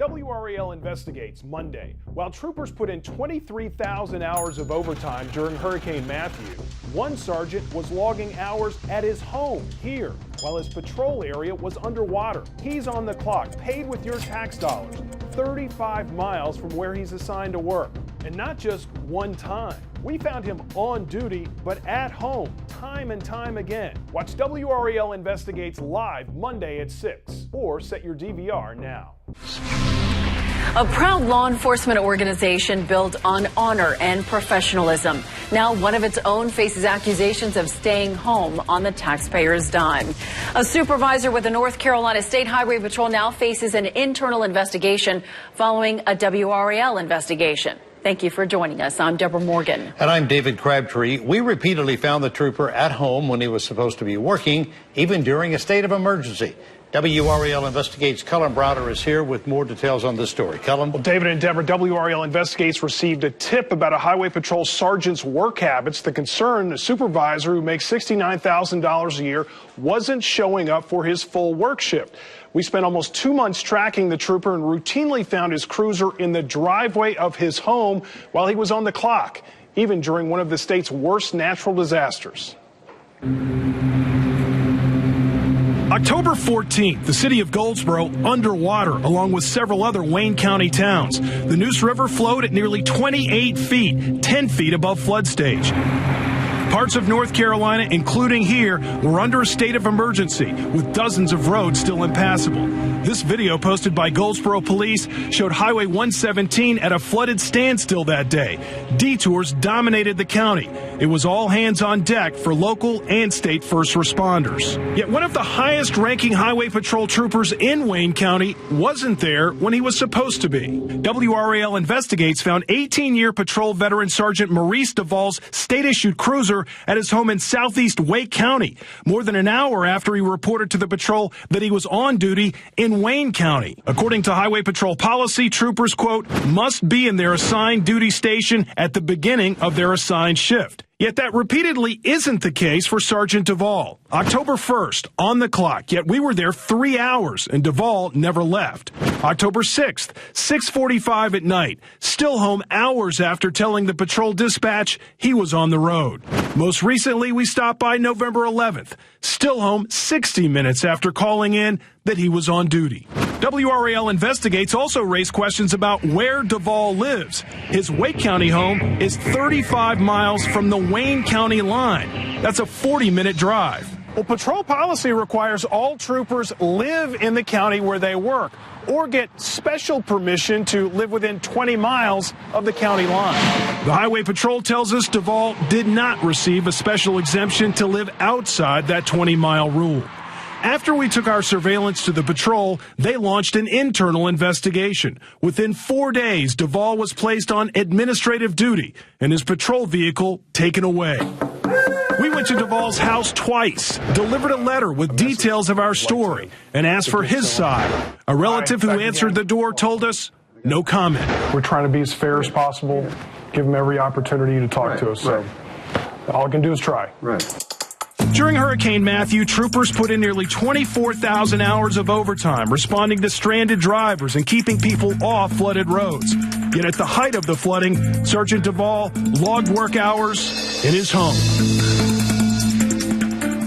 WRAL investigates Monday. While troopers put in 23,000 hours of overtime during Hurricane Matthew, one sergeant was logging hours at his home here while his patrol area was underwater. He's on the clock, paid with your tax dollars, 35 miles from where he's assigned to work. And not just one time. We found him on duty, but at home, time and time again. Watch WRAL Investigates live Monday at 6, or set your DVR now. A proud law enforcement organization built on honor and professionalism. Now one of its own faces accusations of staying home on the taxpayer's dime. A supervisor with the North Carolina State Highway Patrol now faces an internal investigation following a WRAL investigation. Thank you for joining us. I'm Deborah Morgan. And I'm David Crabtree. We repeatedly found the trooper at home when he was supposed to be working, even during a state of emergency. WRAL Investigates' Cullen Browder is here with more details on this story. Cullen? Well, David and Deborah, WRAL Investigates received a tip about a Highway Patrol sergeant's work habits. The concern, a supervisor who makes $69,000 a year wasn't showing up for his full work shift. We spent almost 2 months tracking the trooper and routinely found his cruiser in the driveway of his home while he was on the clock, even during one of the state's worst natural disasters. October 14th, the city of Goldsboro underwater, along with several other Wayne County towns. The Neuse River flowed at nearly 28 feet, 10 feet above flood stage. Parts of North Carolina, including here, were under a state of emergency, with dozens of roads still impassable. This video posted by Goldsboro Police showed Highway 117 at a flooded standstill that day. Detours dominated the county. It was all hands on deck for local and state first responders. Yet one of the highest-ranking Highway Patrol troopers in Wayne County wasn't there when he was supposed to be. WRAL Investigates found 18-year patrol veteran Sergeant Maurice Duvall's state-issued cruiser at his home in southeast Wake County, more than an hour after he reported to the patrol that he was on duty in Wayne County. According to Highway Patrol policy, troopers, quote, must be in their assigned duty station at the beginning of their assigned shift. Yet that repeatedly isn't the case for Sergeant Duvall. October 1st, on the clock, yet we were there 3 hours, and Duvall never left. October 6th, 6:45 at night, still home hours after telling the patrol dispatch he was on the road. Most recently, we stopped by November 11th, still home 60 minutes after calling in that he was on duty. WRAL Investigates also raised questions about where Duvall lives. His Wake County home is 35 miles from the Wayne County line. That's a 40-minute drive. Well, patrol policy requires all troopers live in the county where they work or get special permission to live within 20 miles of the county line. The Highway Patrol tells us Duvall did not receive a special exemption to live outside that 20-mile rule. After we took our surveillance to the patrol, they launched an internal investigation. Within 4 days, Duvall was placed on administrative duty and his patrol vehicle taken away. We went to Duvall's house twice, delivered a letter with details of our story, and asked for his side. A relative who answered the door told us, no comment. We're trying to be as fair as possible, give him every opportunity to talk to us. So all I can do is try. During Hurricane Matthew, troopers put in nearly 24,000 hours of overtime, responding to stranded drivers and keeping people off flooded roads. Yet at the height of the flooding, Sergeant Duvall logged work hours in his home.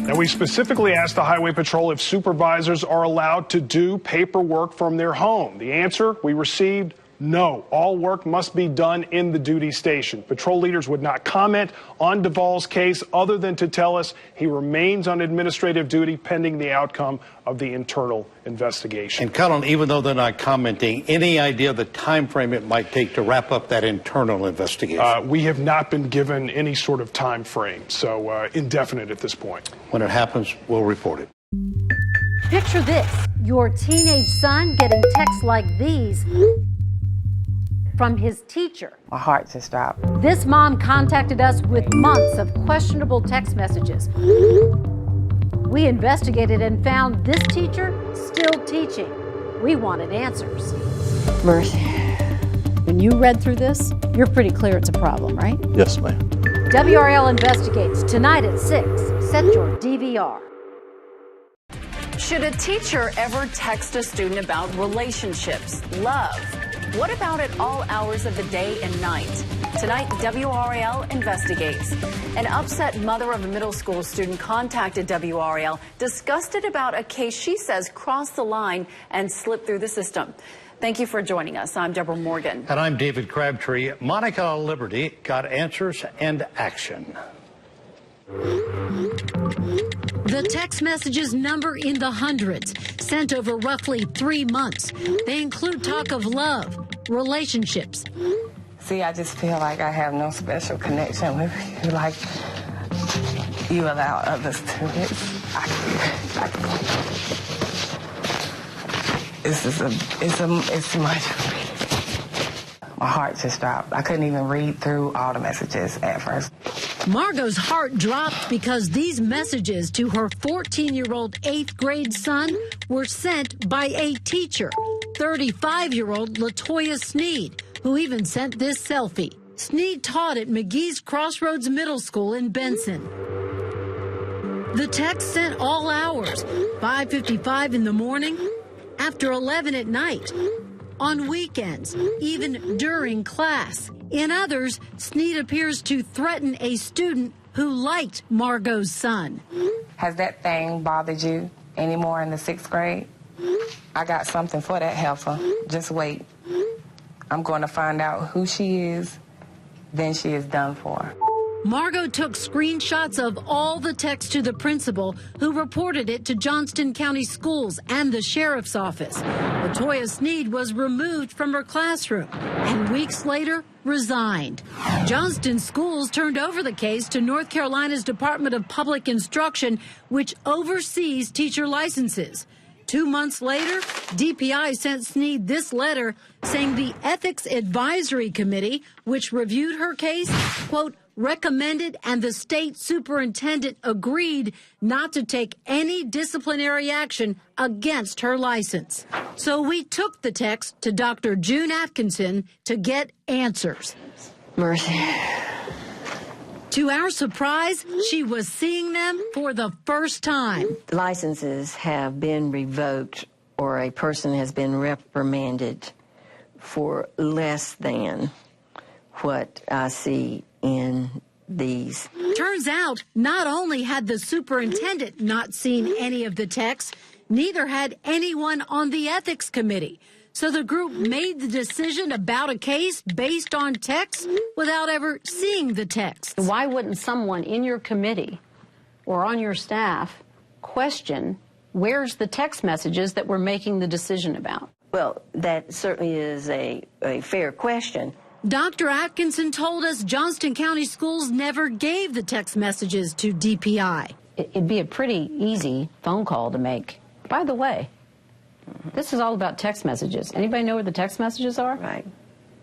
Now, we specifically asked the Highway Patrol if supervisors are allowed to do paperwork from their home. The answer we received, no, all work must be done in the duty station. Patrol leaders would not comment on Duvall's case other than to tell us he remains on administrative duty pending the outcome of the internal investigation. And Cullen, even though they're not commenting, any idea of the time frame it might take to wrap up that internal investigation? We have not been given any sort of time frame, so indefinite at this point. When it happens, we'll report it. Picture this, your teenage son getting texts like these from his teacher. My heart just stopped. This mom contacted us with months of questionable text messages. We investigated and found this teacher still teaching. We wanted answers. Mercy. When you read through this, you're pretty clear it's a problem, right? Yes, ma'am. WRAL Investigates tonight at 6. Set your DVR. Should a teacher ever text a student about relationships, love? What about at all hours of the day and night? Tonight, WRAL investigates. An upset mother of a middle school student contacted WRAL, disgusted about a case she says crossed the line and slipped through the system. Thank you for joining us. I'm Deborah Morgan. And I'm David Crabtree. Monica Liberty got answers and action. The text messages number in the hundreds, sent over roughly 3 months. They include talk of love, relationships. See, I just feel like I have no special connection with you, like you allow others to. It's much for me. My heart just dropped. I couldn't even read through all the messages at first. Margot's heart dropped because these messages to her 14-year-old 8th grade son were sent by a teacher, 35-year-old Latoya Sneed, who even sent this selfie. Sneed taught at McGee's Crossroads Middle School in Benson. The text sent all hours, 5:55 in the morning, after 11 at night, on weekends, even during class. In others, Sneed appears to threaten a student who liked Margot's son. Has that thing bothered you anymore in the 6th grade? I got something for that heifer. Just wait. I'm going to find out who she is, then she is done for. Margot took screenshots of all the texts to the principal, who reported it to Johnston County Schools and the sheriff's office. Latoya Sneed was removed from her classroom and weeks later resigned. Johnston Schools turned over the case to North Carolina's Department of Public Instruction, which oversees teacher licenses. 2 months later, DPI sent Sneed this letter saying the Ethics Advisory Committee, which reviewed her case, quote, recommended and the state superintendent agreed not to take any disciplinary action against her license. So we took the text to Dr. June Atkinson to get answers. Mercy. To our surprise, she was seeing them for the first time. Licenses have been revoked or a person has been reprimanded for less than what I see in these. Turns out, not only had the superintendent not seen any of the texts, neither had anyone on the ethics committee. So the group made the decision about a case based on texts without ever seeing the text. Why wouldn't someone in your committee or on your staff question where's the text messages that we're making the decision about? Well, that certainly is a fair question. Dr. Atkinson told us Johnston County Schools never gave the text messages to DPI. It'd be a pretty easy phone call to make. By the way, this is all about text messages. Anybody know where the text messages are?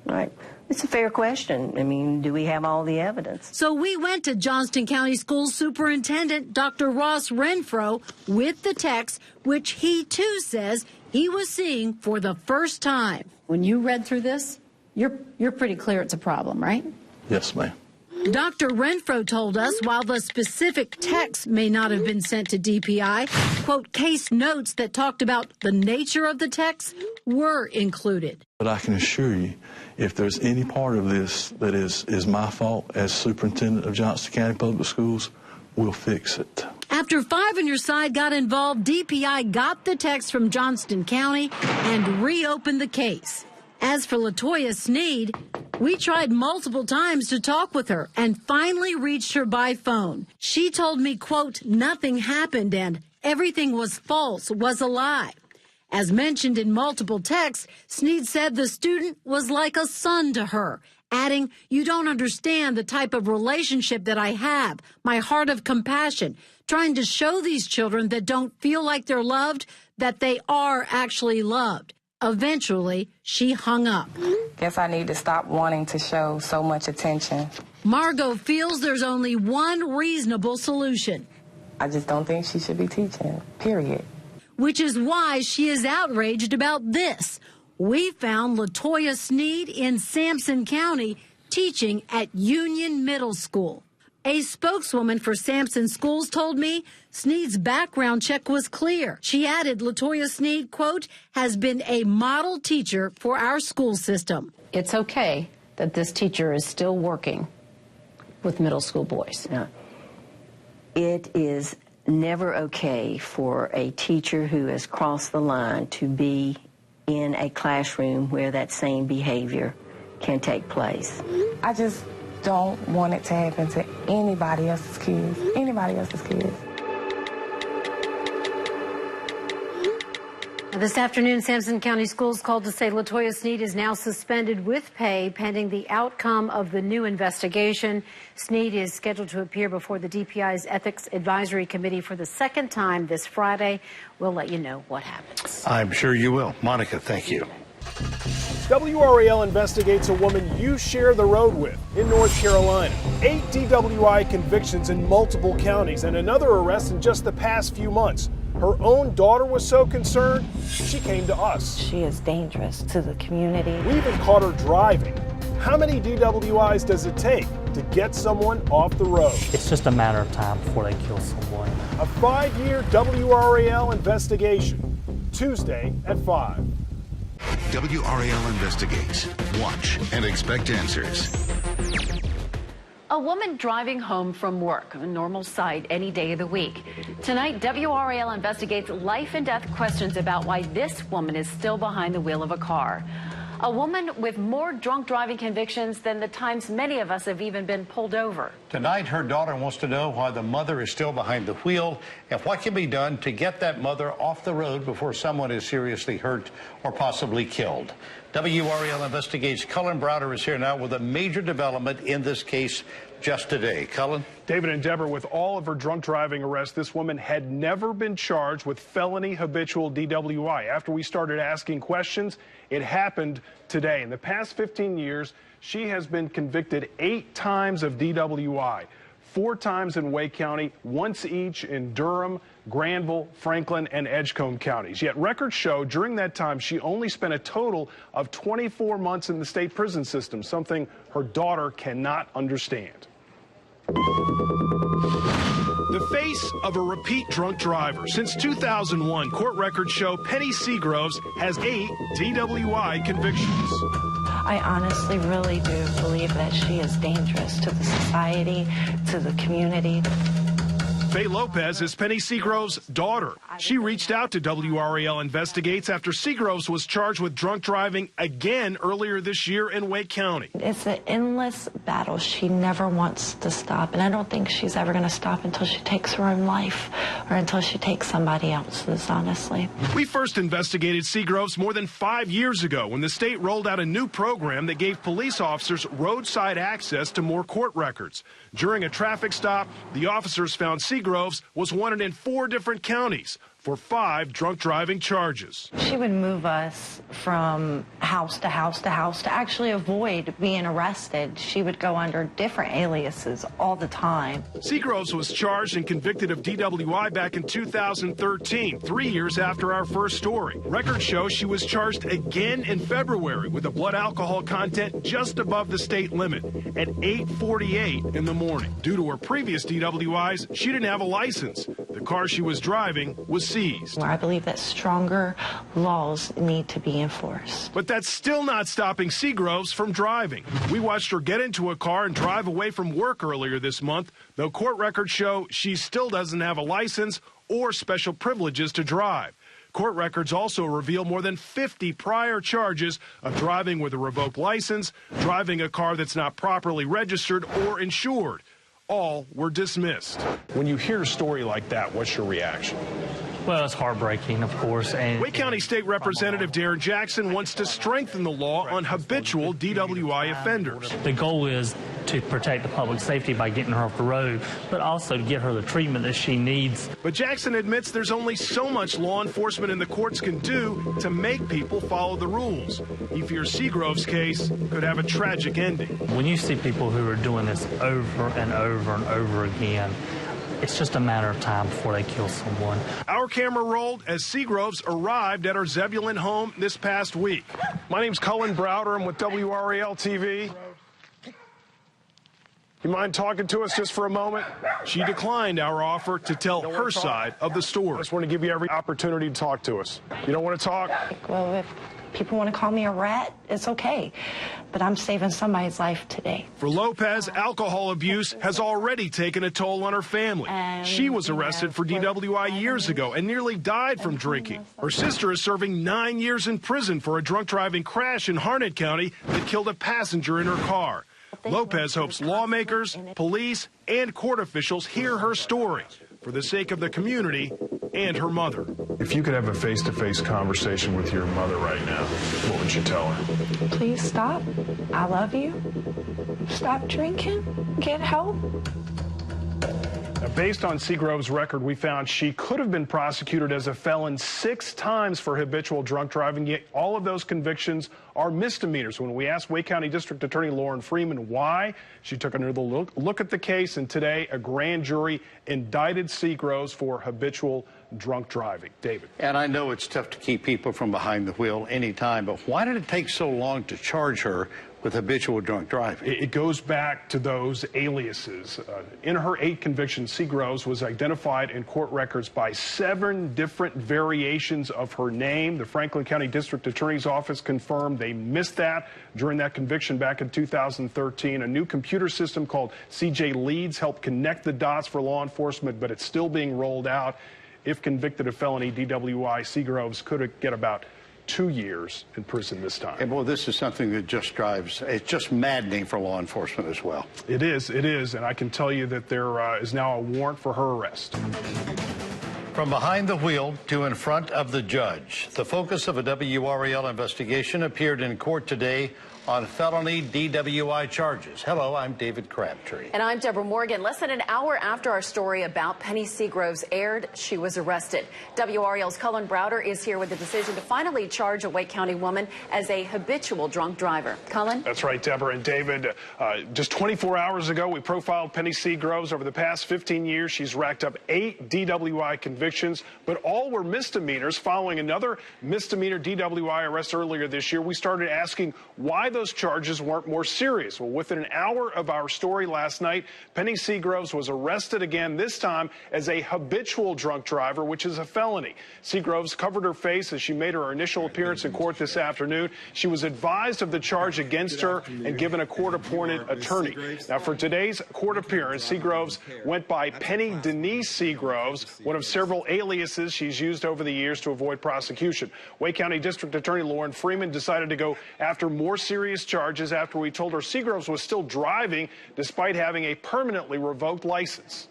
Right. It's a fair question. I mean, do we have all the evidence? So we went to Johnston County Schools Superintendent Dr. Ross Renfro with the text, which he too says he was seeing for the first time. When you read through this, you're pretty clear it's a problem, right? Yes, ma'am. Dr. Renfro told us while the specific text may not have been sent to DPI, quote, case notes that talked about the nature of the text were included. But I can assure you, if there's any part of this that is my fault as superintendent of Johnston County Public Schools, we'll fix it. After Five on Your Side got involved, DPI got the text from Johnston County and reopened the case. As for Latoya Sneed, we tried multiple times to talk with her and finally reached her by phone. She told me, quote, nothing happened and everything was false, was a lie. As mentioned in multiple texts, Sneed said the student was like a son to her, adding, you don't understand the type of relationship that I have, my heart of compassion, trying to show these children that don't feel like they're loved, that they are actually loved. Eventually, she hung up. Guess I need to stop wanting to show so much attention. Margot feels there's only one reasonable solution. I just don't think she should be teaching, period. Which is why she is outraged about this. We found Latoya Sneed in Sampson County teaching at Union Middle School. A spokeswoman for Sampson Schools told me Sneed's background check was clear. She added LaToya Sneed, quote, has been a model teacher for our school system. It's okay that this teacher is still working with middle school boys. No. It is never okay for a teacher who has crossed the line to be in a classroom where that same behavior can take place. I just don't want it to happen to anybody else's kids. Anybody else's kids. This afternoon, Sampson County Schools called to say LaToya Sneed is now suspended with pay pending the outcome of the new investigation. Sneed is scheduled to appear before the DPI's Ethics Advisory Committee for the second time this Friday. We'll let you know what happens. I'm sure you will. Monica, thank you. WRAL investigates a woman you share the road with in North Carolina. 8 DWI convictions in multiple counties and another arrest in just the past few months. Her own daughter was so concerned, she came to us. She is dangerous to the community. We even caught her driving. How many DWIs does it take to get someone off the road? It's just a matter of time before they kill someone. A 5-year WRAL investigation, Tuesday at 5. WRAL investigates. Watch and expect answers. A woman driving home from work, a normal sight any day of the week. Tonight, WRAL investigates life and death questions about why this woman is still behind the wheel of a car. A woman with more drunk driving convictions than the times many of us have even been pulled over. Tonight, her daughter wants to know why the mother is still behind the wheel and what can be done to get that mother off the road before someone is seriously hurt or possibly killed. WRAL investigates. Cullen Browder is here now with a major development in this case just today. Cullen? David and Deborah, with all of her drunk driving arrests, this woman had never been charged with felony habitual DWI. After we started asking questions, it happened today. In the past 15 years, she has been convicted 8 times of DWI, 4 times in Wake County, once each in Durham, Granville, Franklin, and Edgecombe counties. Yet records show during that time she only spent a total of 24 months in the state prison system, something her daughter cannot understand. The face of a repeat drunk driver. Since 2001, court records show Penny Seagroves has 8 DWI convictions. I honestly really do believe that she is dangerous to the society, to the community. Faye Lopez is Penny Seagroves' daughter. She reached out to WRAL Investigates after Seagroves was charged with drunk driving again earlier this year in Wake County. It's an endless battle. She never wants to stop, and I don't think she's ever going to stop until she takes her own life or until she takes somebody else's, honestly. We first investigated Seagroves more than 5 years ago when the state rolled out a new program that gave police officers roadside access to more court records. During a traffic stop, the officers found Seagroves was wanted in 4 different counties for 5 drunk driving charges. She would move us from house to house to house to actually avoid being arrested. She would go under different aliases all the time. Seagroves was charged and convicted of DWI back in 2013, 3 years after our first story. Records show she was charged again in February with a blood alcohol content just above the state limit at 8:48 in the morning. Due to her previous DWIs, she didn't have a license. The car she was driving was seized. I believe that stronger laws need to be enforced. But that's still not stopping Seagroves from driving. We watched her get into a car and drive away from work earlier this month, though court records show she still doesn't have a license or special privileges to drive. Court records also reveal more than 50 prior charges of driving with a revoked license, driving a car that's not properly registered or insured. All were dismissed. When you hear a story like that, what's your reaction? Well, it's heartbreaking, of course. And Wake County State Representative Darren Jackson wants to strengthen the law on habitual DWI offenders. The goal is to protect the public safety by getting her off the road, but also to get her the treatment that she needs. But Jackson admits there's only so much law enforcement and the courts can do to make people follow the rules. He fears Seagroves' case could have a tragic ending. When you see people who are doing this over and over and over again, it's just a matter of time before they kill someone. Our camera rolled as Seagroves arrived at our Zebulon home this past week. My name's Cullen Browder. I'm with WRAL TV. You mind talking to us just for a moment? She declined our offer to tell her side of the I story. just want to give you every opportunity to talk to us. You don't want to talk? Well, if people want to call me a rat, it's okay. But I'm saving somebody's life today. For Lopez, alcohol abuse has already taken a toll on her family. She was arrested for DWI years ago and nearly died from drinking. Her sister is serving 9 years in prison for a drunk driving crash in Harnett County that killed a passenger in her car. Lopez hopes lawmakers, police, and court officials hear her story for the sake of the community and her mother. If you could have a face-to-face conversation with your mother right now, what would you tell her? Please stop. I love you. Stop drinking. Get help. Now, based on Seagrove's record, we found she could have been prosecuted as a felon 6 times for habitual drunk driving, yet all of those convictions are misdemeanors. When we asked Wake County District Attorney Lauren Freeman why, she took another look at the case, and today a grand jury indicted Seagrove for habitual drunk driving. David. And I know it's tough to keep people from behind the wheel anytime, but why did it take so long to charge her with habitual drunk driving? It goes back to those aliases. In her 8 convictions, Seagrove was identified in court records by 7 different variations of her name. The Franklin County District Attorney's Office confirmed they missed that during that conviction back in 2013. A new computer system called CJ Leads helped connect the dots for law enforcement, but it's still being rolled out. If convicted of felony DWI, Seagrove could get about 2 years in prison this time. And boy, this is something that just drives, it's just maddening for law enforcement as well. It is, and I can tell you that there is now a warrant for her arrest. From behind the wheel to in front of the judge, the focus of a WRAL investigation appeared in court today on felony DWI charges. Hello, I'm David Crabtree. And I'm Deborah Morgan. Less than an hour after our story about Penny Seagroves aired, she was arrested. WRAL's Cullen Browder is here with the decision to finally charge a Wake County woman as a habitual drunk driver. Cullen? That's right, Deborah and David. Just 24 hours ago, we profiled Penny Seagroves. Over the past 15 years, she's racked up 8 DWI convictions, but all were misdemeanors. Following another misdemeanor DWI arrest earlier this year, we started asking why those charges weren't more serious. Well, within an hour of our story last night, Penny Seagroves was arrested again, this time as a habitual drunk driver, which is a felony. Seagroves covered her face as she made her initial appearance in court this afternoon. She was advised of the charge against her and given a court-appointed attorney. Now, for today's court appearance, Seagroves went by Penny Denise Seagroves, one of several aliases she's used over the years to avoid prosecution. Wake County District Attorney Lauren Freeman decided to go after more serious charges after we told her Seagroves was still driving despite having a permanently revoked license.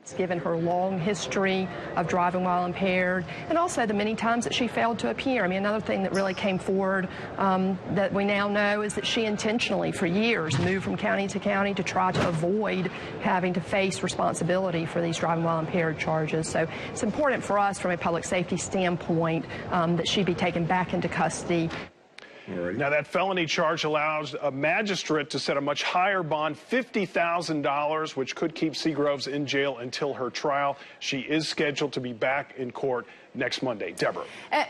It's given her long history of driving while impaired, and also the many times that she failed to appear. I mean, another thing that really came forward that we now know is that she intentionally, for years, moved from county to county to try to avoid having to face responsibility for these driving while impaired charges. So it's important for us from a public safety standpoint that she be taken back into custody. Now, that felony charge allows a magistrate to set a much higher bond, $50,000, which could keep Seagroves in jail until her trial. She is scheduled to be back in court next Monday. Deborah.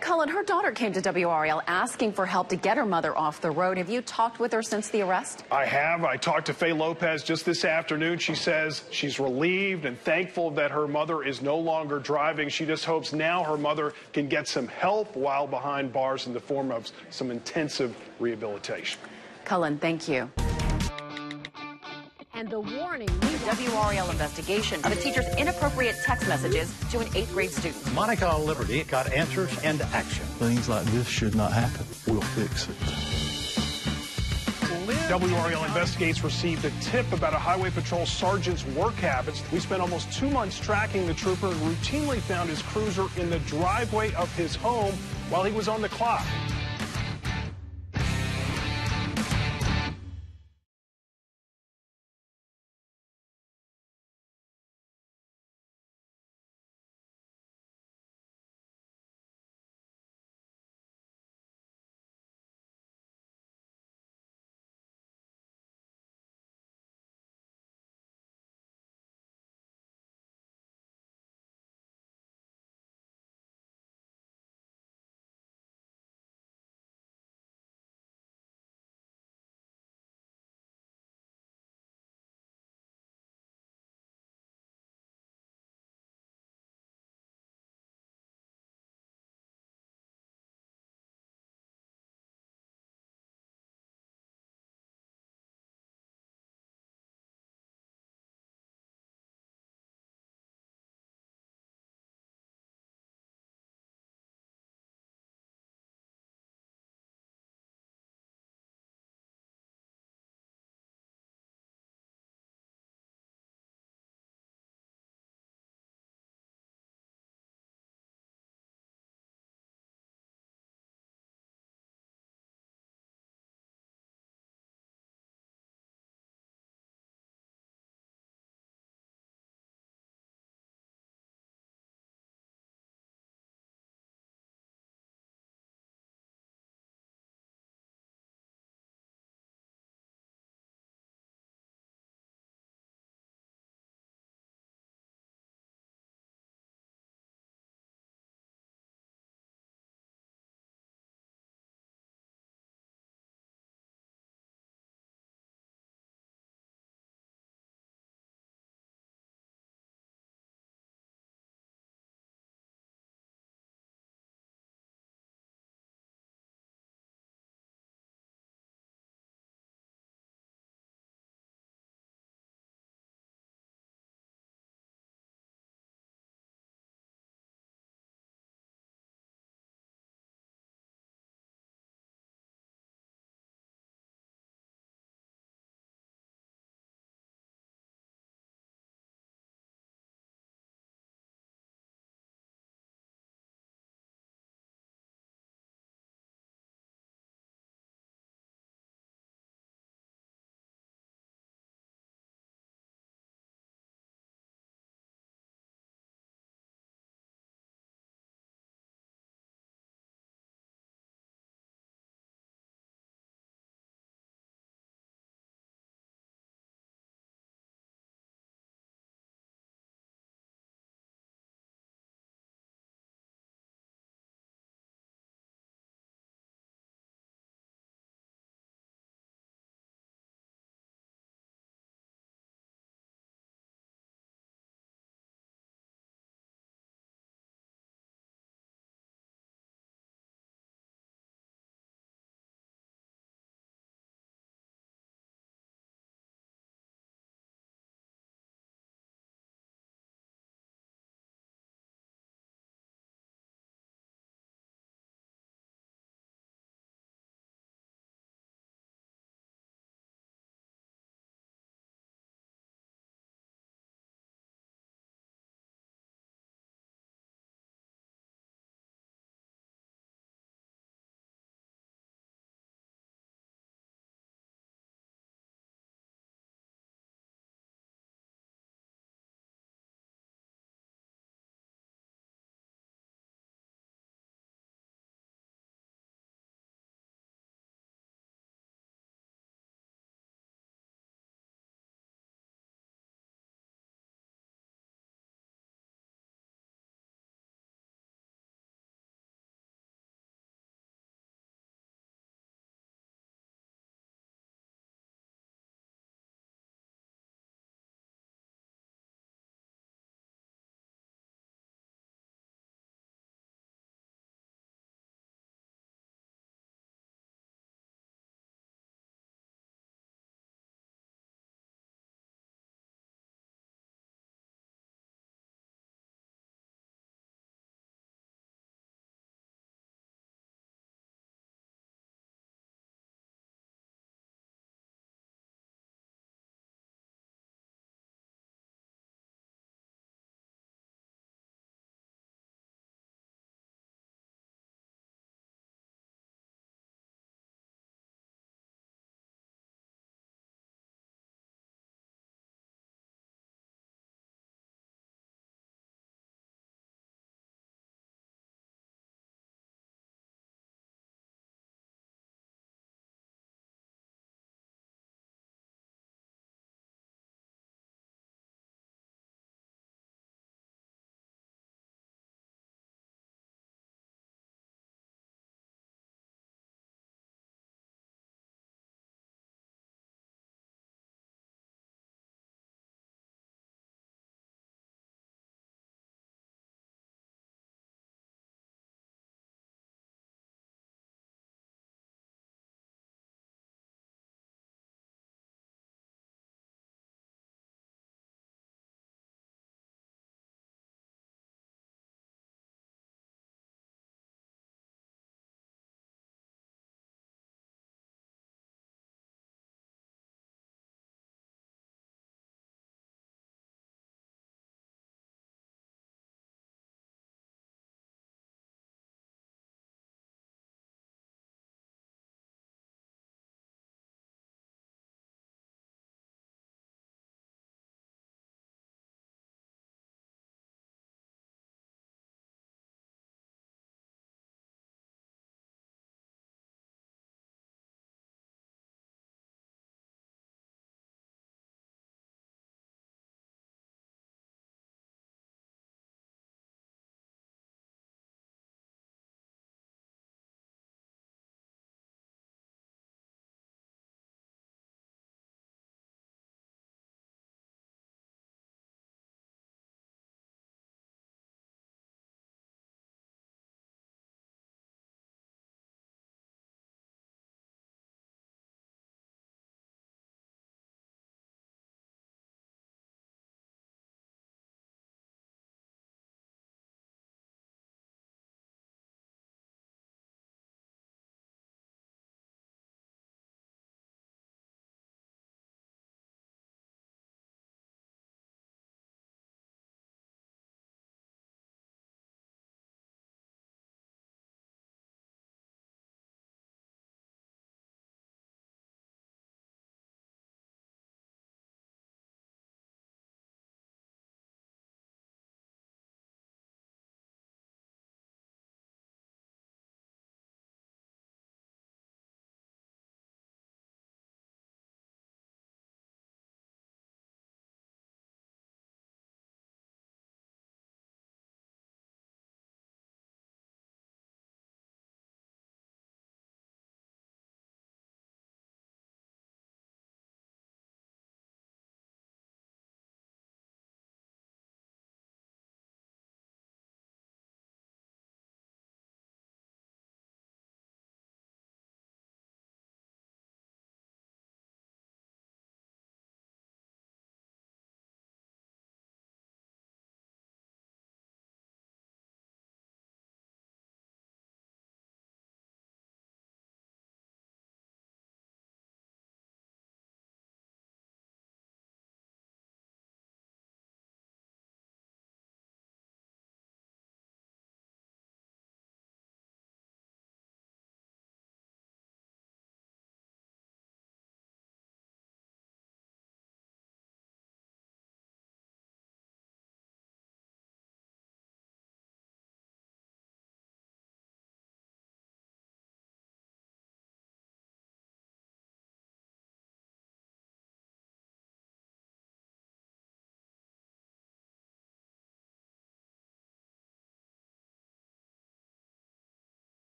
Cullen, her daughter came to WRAL asking for help to get her mother off the road. Have you talked with her since the arrest? I have. I talked to Faye Lopez just this afternoon. She says she's relieved and thankful that her mother is no longer driving. She just hopes now her mother can get some help while behind bars in the form of some intensive rehabilitation. Cullen, thank you. And the warning. WRAL investigation of a teacher's inappropriate text messages to an 8th grade student. Monica Liberty got answers and action. Things like this should not happen. We'll fix it. WRAL Investigates received a tip about a Highway Patrol sergeant's work habits. We spent almost 2 months tracking the trooper and routinely found his cruiser in the driveway of his home while he was on the clock.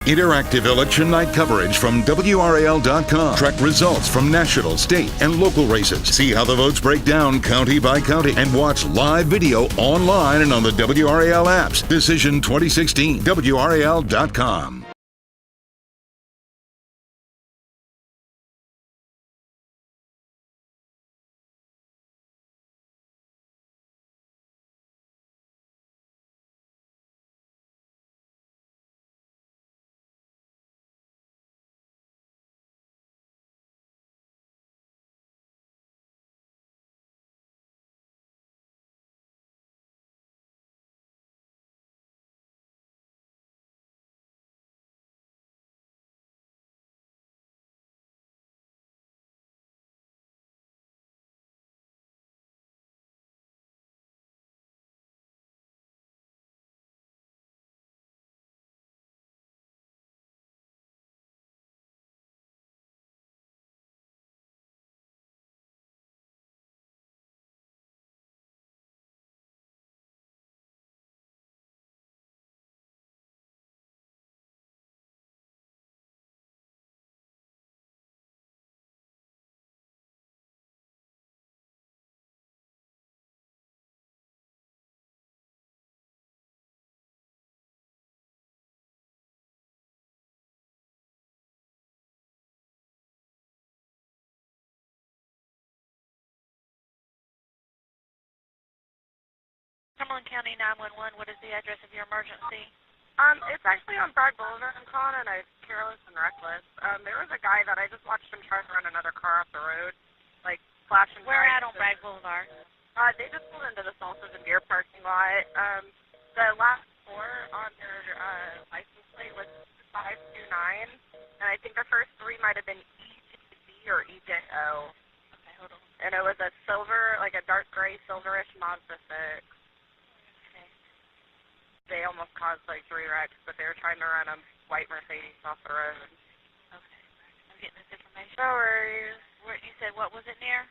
Interactive election night coverage from WRAL.com. Track results from national, state, and local races. See how the votes break down county by county. And watch live video online and on the WRAL apps. Decision 2016, WRAL.com. Cumberland County 911, what is the address of your emergency? It's actually on Bragg Boulevard. I'm calling and I'm careless and reckless. There was a guy that I just watched him try to run another car off the road, like flashing. Where at on Bragg Boulevard? They just pulled into the Salsas and Beer parking lot. The last four on their license plate was 529, and I think the first three might have been EJC or EJO. Okay, hold on. And it was a silver, like a dark gray, silverish Mazda 6. They almost caused like 3 wrecks, but they were trying to run a white Mercedes off the road. Okay, I'm getting this information. No worries. You said what was it near?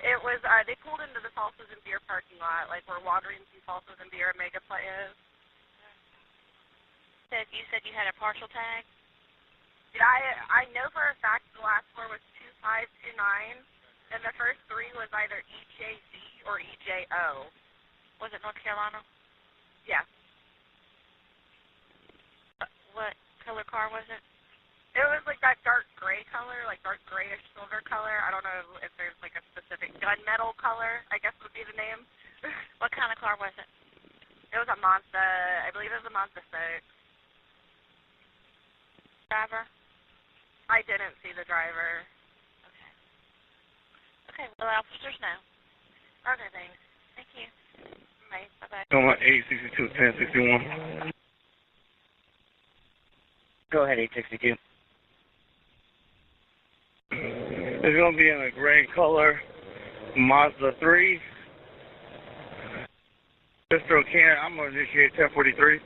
It was, they pulled into the Salsas and Beer parking lot, like where Walgreens and Salsas and Beer and Mega Play is. You said you had a partial tag? Yeah, I know for a fact the last four was 2529, and the first three was either EJZ or EJO. Was it North Carolina? Yeah. What color car was it? It was like that dark gray color, like dark grayish silver color. I don't know if there's like a specific gunmetal color, I guess would be the name. What kind of car was it? It was a Mazda, I believe it was a Mazda 6. Driver? I didn't see the driver. Okay. Okay, well, officers know. Okay, thanks. Thank you. Bye. Bye-bye. Come on, 862-1061. Go ahead, 862. It's going to be in a gray color Mazda 3. Mr. O'Connor, I'm going to initiate 1043.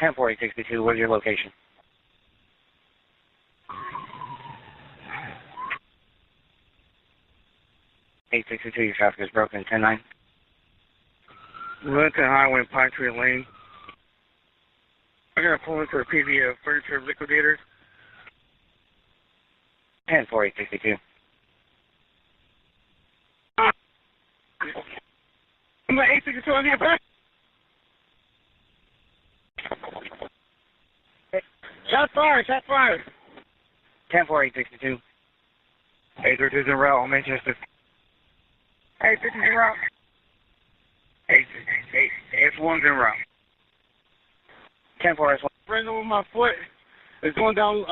10-4-862, where's your location? Your traffic is broken. 10-9. Lincoln Highway and Pine Tree Lane. I'm going to pull into a PV Furniture Liquidators. 10-4-862. I'm at 862 on here, back. Shot fired, shot fired. 10-4-862. 832's en route on Manchester. 850's en route. 8-1's en route. 10-4-S1. Right over my foot. It's going down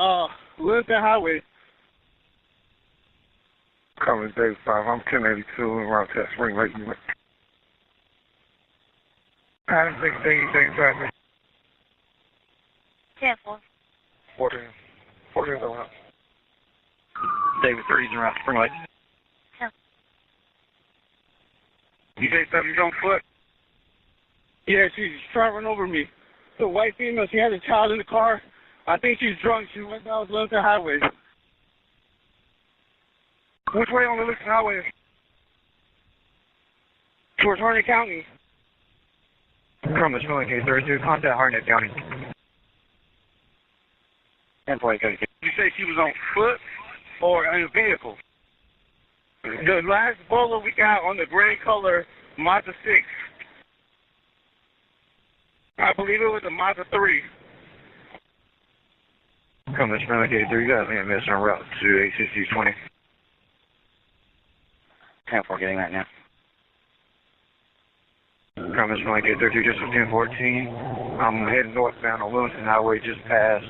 Lincoln Highway. Coming day 5. I'm 1082 en route to Spring Lake. Adam 16, taking traffic. 10-4. 14's en route. David 3's en route to Spring Lake. You say something's on foot? Yeah, she's trying to run over me. The white female, she had a child in the car. I think she's drunk. She went down the Lincoln Highway. Which way on the Lincoln Highway? Towards Harney County. From the Springfield 32, contact Harnett County. 10-4, Did you say she was on foot or in a vehicle? The last bowler we got on the gray color Mazda 6. I believe it was a Mazda 3. From the Springfield 3, you got me a miss on route to 860-20. 10-4, getting that now. From the Springfield 32, just 1014. I'm heading northbound on Wilmington Highway, just past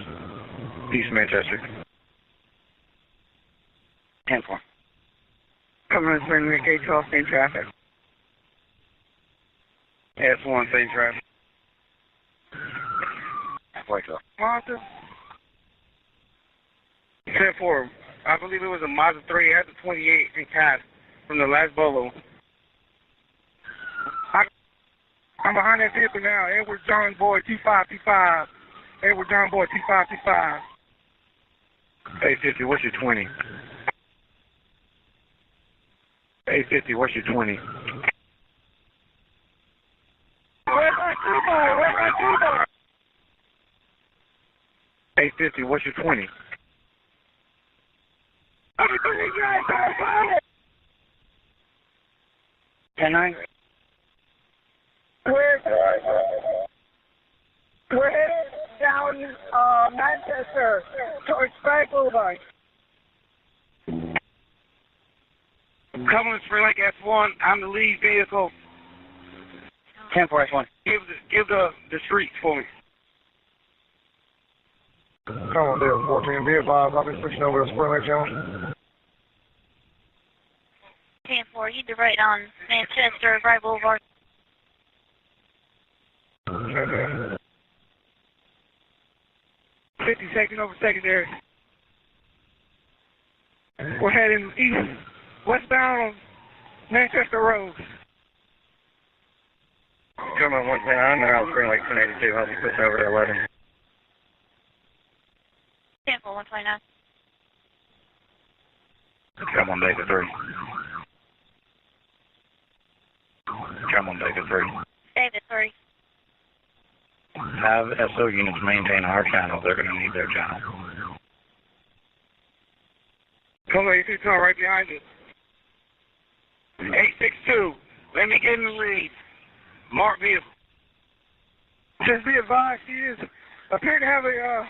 East Manchester. 10-4. Coming to Springfield Gate 12, same traffic. S1, same traffic. 10-4. Mazda? 10-4. I believe it was a Mazda 3. It had the 28 in cash from the last bolo. I'm behind that vehicle now. Edward John Boy 2525. Edward John Boy 2525. 850, what's your 20? 850, what's your 20? Where's my two-bar? Where's my two-bar? 850, what's your 20? I'm going to drive. 10-9? We're headed down Manchester towards Spike Boulevard. Coming to Spring Lake S1. I'm the lead vehicle. 10-4 S1. Give the streets for me. Come on, Dale. 14 be advised. I'll be switching over to Spring Lake Channel. 10-4, you direct on Manchester, Bright Boulevard. 50 seconds over secondary. We're heading east, westbound on Manchester Road. Come on, 129, they're out Spring Lake 1082. I'll be switching over to 11. 10-4, 129. Come on, David 3. Come on, David 3. David 3. Have SO units maintain our channel. They're going to need their channel. Come on, you see someone right behind you. 862. Let me get in the lead. Mark vehicle. Just be advised, she is appeared to have a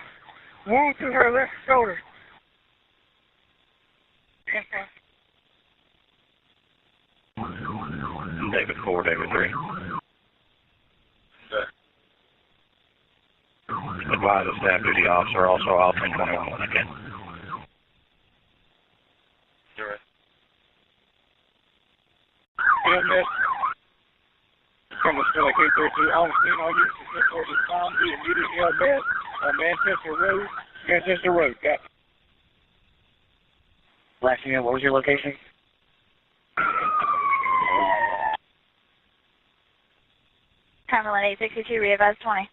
wound to her left shoulder. 10-4. David 4, David 3. Advise the staff duty officer also out 1021 again. From the Spring Lake 832, all the all units is towards the Tom B. immediately on Manchester Road. Got it. Last unit, what was your location? Cumberland 862, re-advise 20.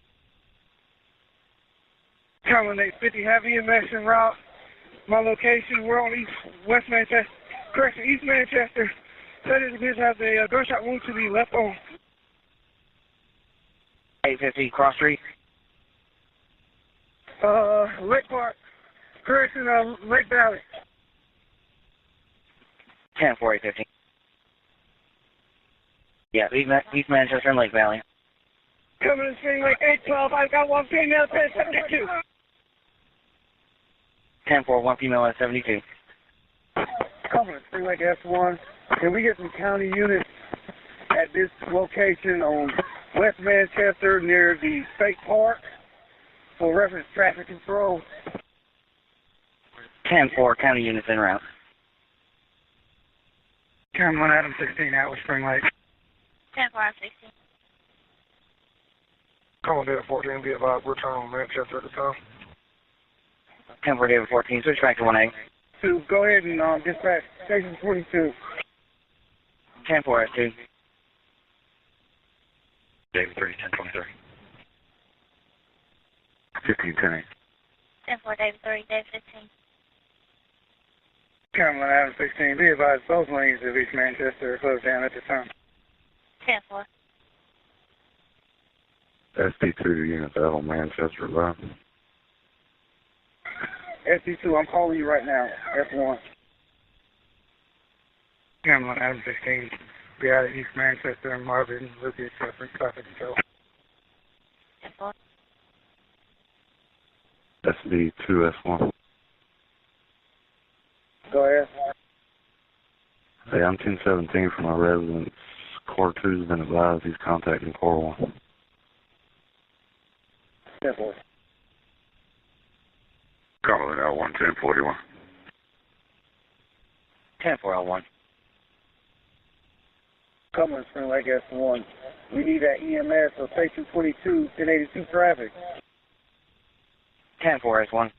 Cumberland 850, have EMS en route. My location, we're on East Manchester. Said it appears to have a gunshot wound to the left arm. 850, cross street. Lake Park, Curtis Lake Valley. 10-4, 850. Yeah, East Manchester and Lake Valley. Coming to Spring Lake 812, I've got one female, 1072. 10-4, one female at 72. Coming to Spring Lake S1, can we get some county units at this location on West Manchester near the State Park for reference traffic control? 10-4, county units en route. Cameron Adam 16 out with Spring Lake. 10-4, 16. Come on, David 14, be advised, we're turning on Manchester at the time. 10-4, David 14, switch back to 1A. Go ahead and dispatch Station 42. 10-4, S2. David 3, 10-23. 15-10. 10-4, David 3, David 15. Cameron Adam 16, be advised, both lanes of East Manchester are closed down at the time. 10-4. SD2 units out on Manchester Line. SD2, I'm calling you right now. F1. Cameron, Adam 16. Be out of East Manchester and Marvin, Lucas, suffering traffic control. SD2 S1. Go ahead. Hey, I'm 1017 from my residence. Core 2's been advised he's contacting Core 1. Simple. Calling L1 1041. 10-4-L1. Cumberland Spring Lake S1. We need that EMS for Station 22, 1082 traffic. 10-4-S1.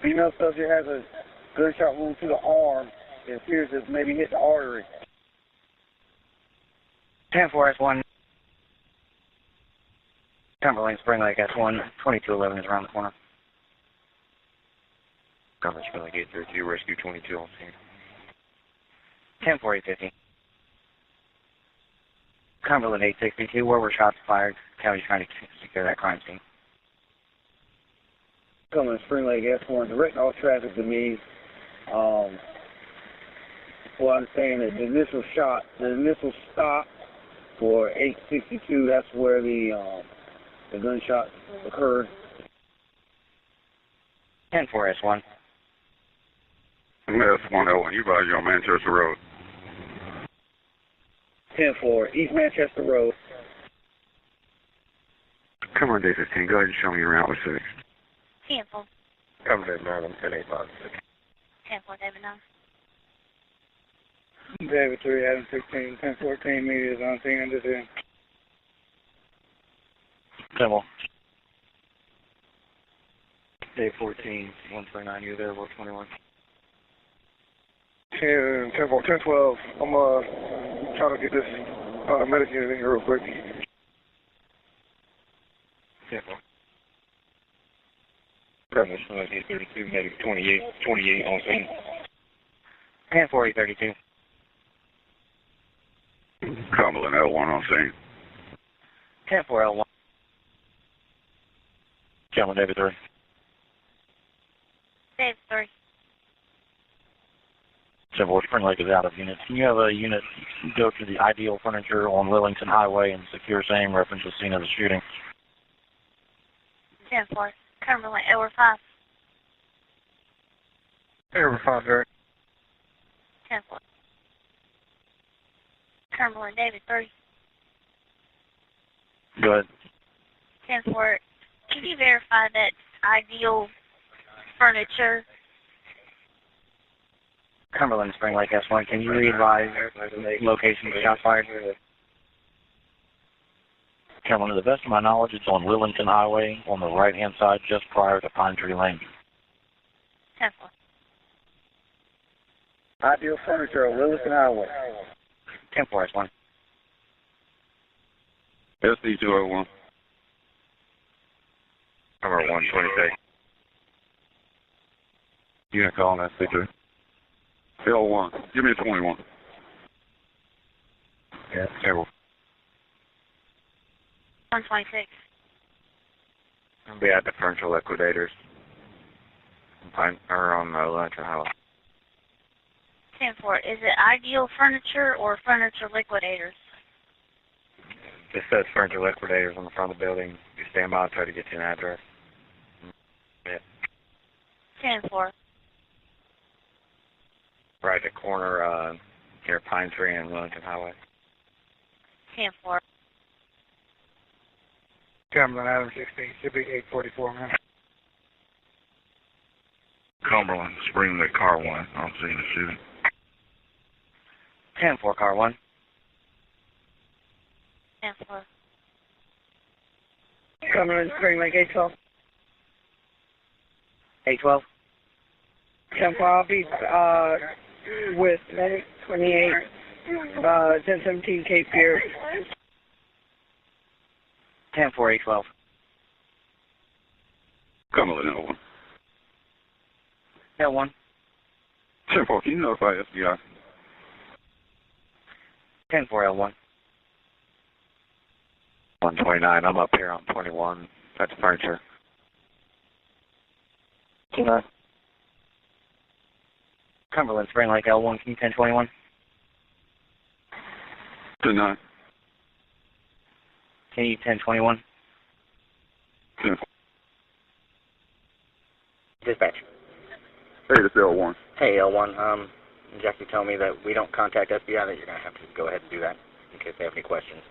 Female subject has a gunshot wound to the arm. It appears it's maybe hit the artery. 10-4-S1. Cumberland Spring Lake S1. 2211 is around the corner. Cumberland Spring Lake 832, Rescue 22 on scene. 10-4-850. Cumberland 862, where were shots fired? County's trying to secure that crime scene. Cumberland Spring Lake S1, directing all traffic to me. Well, I'm saying that the initial stop for 862, that's where the gunshot occurred. 10-4-S1. S101, you advise you on Manchester Road. 10-4, East Manchester Road. Come on, day 15. Go ahead and show me around with 6. 10-4. Come David 9, I'm 10-856. 10-4, David 9. David 3, Adam 16, 10-14, media is on scene under 10. 10-4. Day 14, 139, you there, 121. 10-12. I'm trying to get this medicated in here real quick. 10-4. Premise 832, maybe 28 on scene. 10-4, 832. Cumberland L1 on scene. 10-4-L1. Cumberland David 3. David 3. 10-4, Spring Lake is out of units. Can you have a unit go to the Ideal Furniture on Lillington Highway and secure same reference to scene of the shooting? 10-4. Cumberland, Edward 5. Edward 5, Derek. 10-4. Cumberland, David 3. Go ahead. 10-4. Can you verify that Ideal Furniture? Cumberland Spring Lake S1. Can you advise location of the shot fired? Cumberland, to the best of my knowledge, it's on Lillington Highway on the right-hand side just prior to Pine Tree Lane. 10-4. Ideal Furniture on Lillington Highway. 10-4-S1. SD201. Number 126. Unit calling SD2. L1. Give me a 21. Yeah. Table. 126. I'll be at the Furniture Liquidators. On Lillington Highway. 10-4. Is it Ideal Furniture or Furniture Liquidators? It says Furniture Liquidators on the front of the building. You stand by and try to get you an address. Yeah. 10-4. Right at the corner near Pine Tree and Lillington Highway. 10-4. Cumberland, Adam 16, should be 844, man. Cumberland, Spring Lake Car 1, I'm seeing the shooting. 10-4, Car 1. 10-4. Cumberland Spring Lake 812. 812. 10-4, I'll be with Medic 28, 1017 Cape Pier. 10-4, 812. Cumberland L1. L1. 10-4, can you notify FBI? 10-4, L1. 129. I'm up here on 21. That's furniture. 29. Cumberland, Spring Lake, L1, King 1021. 29. King 1021. Dispatch. Hey, this is L1. Hey, L1. Jackie told me that we don't contact FBI, that you're going to have to go ahead and do that in case they have any questions.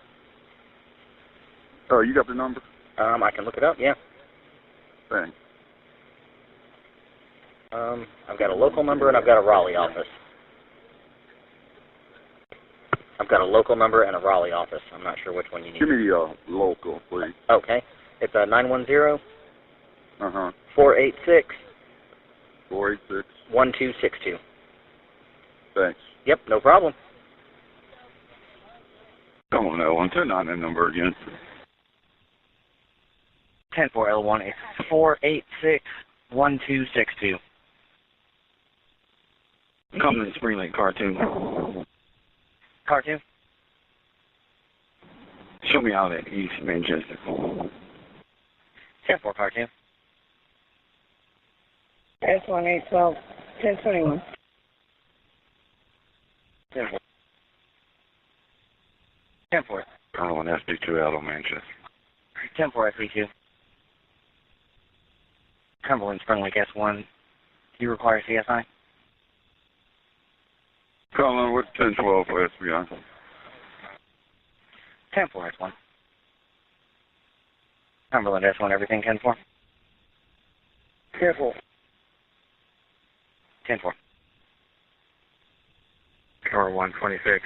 Oh, you got the number? I can look it up, yeah. Thanks. I've got a local number and I've got a Raleigh office. I've got a local number and a Raleigh office. I'm not sure which one you need. Give me the local, please. Okay. It's 910 Uh-huh. 486 486 1262. Thanks. Yep, no problem. Come on, L1. Turn on that number again. 10-4 L1. It's 486 1262. Come to Spring Lake Cartoon. Cartoon? Show me out at East Manchester. 10-4 Cartoon. S1812 1021. 10-4. 10-4. Oh, and SB2 out of Manchester. 10-4 SB2. Cumberland, Spring Lake S1. Do you require CSI? Colin, what's 1012 for SBI? 10-4 S1. Cumberland S1, everything 10-4? 10-4. 10-4. Car 126.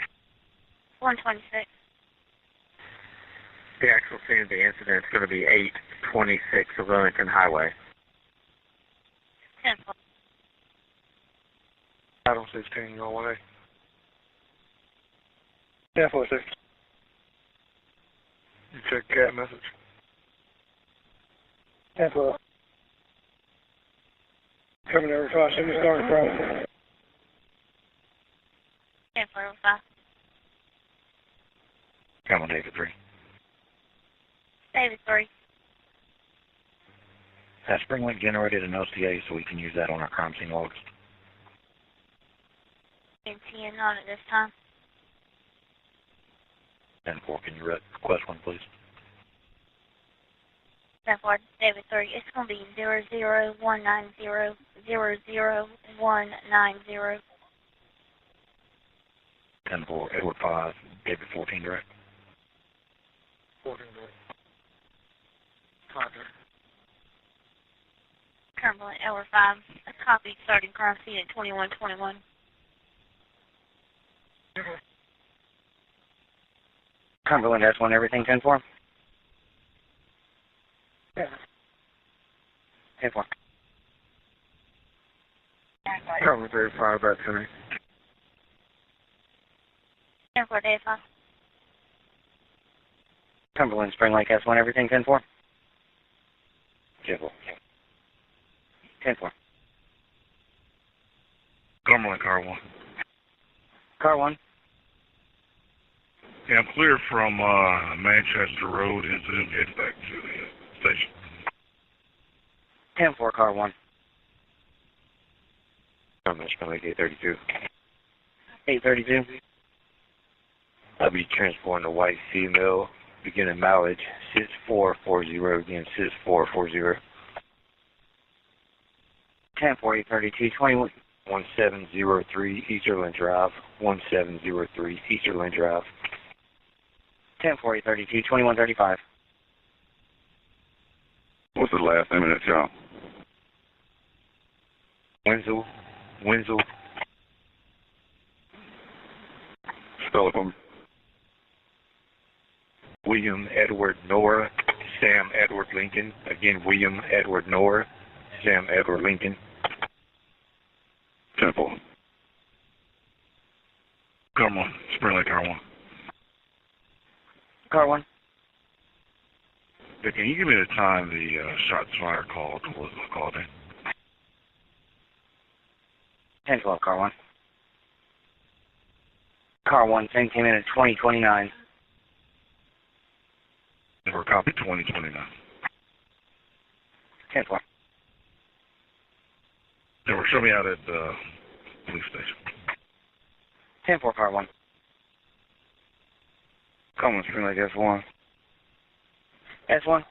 126. The actual scene of the incident is going to be 826 of Wellington Highway. 10-4. Item 16, your way. 10-4, sir. You check cat message. 10-4. Coming over 5, should we start process? 10-405. Come on, David 3. David 3. Has Spring Lake generated an OCA so we can use that on our crime scene logs? NT not at this time. 10-4, can you request one, please? 10-4, David 3. It's going to be 00190 00190. 10-4, Edward 5, David 14 direct. 14 direct. Cumberland, Edward 5. A copy starting crime scene at 2121. Cumberland S1, everything 10-4? Yeah. 10-4. Cumberland 35, back to me. 10-4, David 5. Cumberland, Spring Lake S1, everything 10-4? 10-4. 10-4. Cumberland, car 1. Car 1. Yeah, I'm clear from Manchester Road incident heading back to the station. 10-4, car 1. Cumberland, Spring Lake 832. 832. I'll be transporting a white female, beginning mileage 6440, again 6440. 10-4, 832, 21. 1703 Easterland Drive, 1703 Easterland Drive. 10-4, 832, 2135. What's the last name of that child? Wenzel. Spell it for me. William Edward Nora, Sam Edward Lincoln. Again, William Edward Nora, Sam Edward Lincoln. Temple. Come on, Spring Lake Car 1. Car 1. Can you give me the time the shots fired called was called in? 10-12, car 1. Car 1, thing came in at 2029. 10-4, copy 2029. 10-4. 10-4, show me out at the police station. 10-4, car 1. Common Spring Lake S1. S1.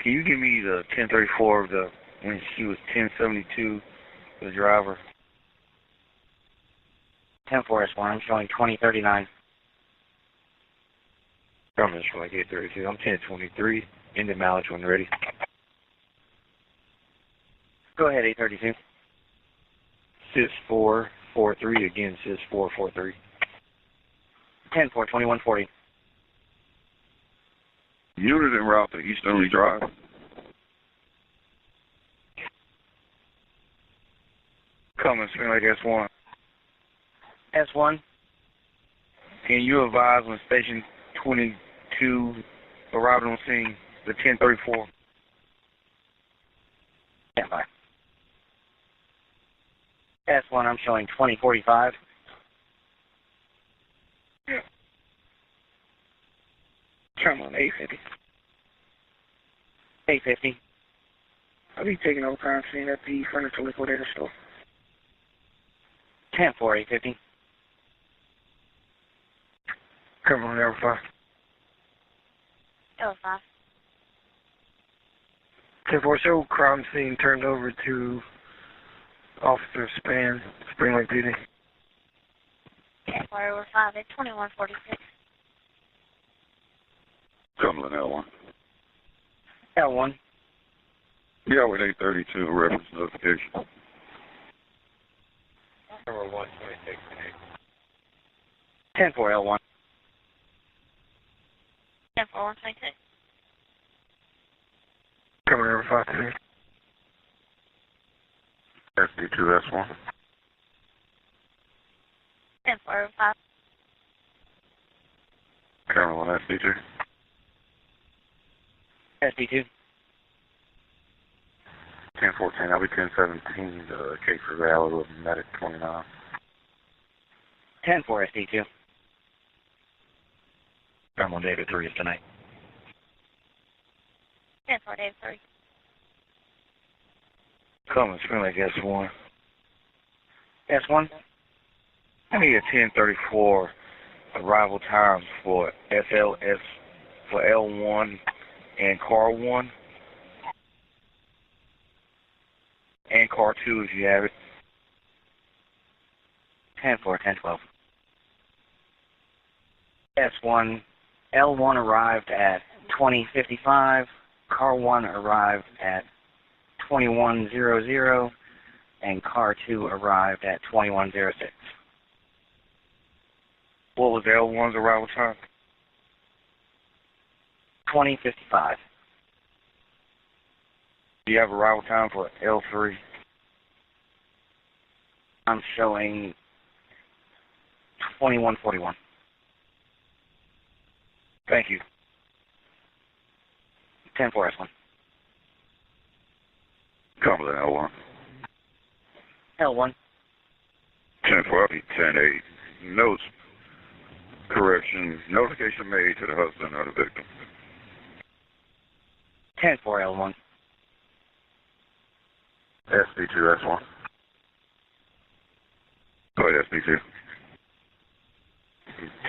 Can you give me the 1034 of the when she was 1072, the driver? 10-4 S1. I'm showing 2039. Common Spring Lake 832. I'm 1023. Ended mileage when ready. Go ahead, 832. 6443, again, 6443. 10-4, 2140. Unit en route to East Only Drive. Coming, Spring Lake S1. S1. Can you advise when Station 22 arriving on scene, the 1034? Yeah, bye. S1, I'm showing 2045. Yeah. Come on, 850. 850. I'll be taking over crime scene at the furniture liquidator store. 10-4, 850. Come on, Air 5. L5. 10-4, show crime scene turned over to Officer Span, Spring Lake PD. 10-4 over 5 at 2146. Cumberland L1. L1. Yeah, with 832, reference notification. Number 126. 10-4 L1. 10-4 126. Coming over 52. SD2 S1. 10-4 over 5. Cumberland SD2. SD2. 1014, I'll be 1017, the case for Valley with Medic 29. 10-4 SD2. Cumberland David 3 is tonight. 10-4 Dave 3. Coming, Spring Lake S1. S1. I need a 1034 arrival times for SLS, for L1 and car 1. And car 2 if you have it. 10-4, 1012. S1. L1 arrived at 2055. Car 1 arrived at 2100. And car 2 arrived at 2106. What was L1's arrival time? 2055. Do you have arrival time for L3? I'm showing 2141. Thank you. 10-4 S1. Cumberland L1. L1. 10-4, 10-8. Notes. Correction. Notification made to the husband of the victim. 10-4 L1. SB2 S1. Go ahead, SB2.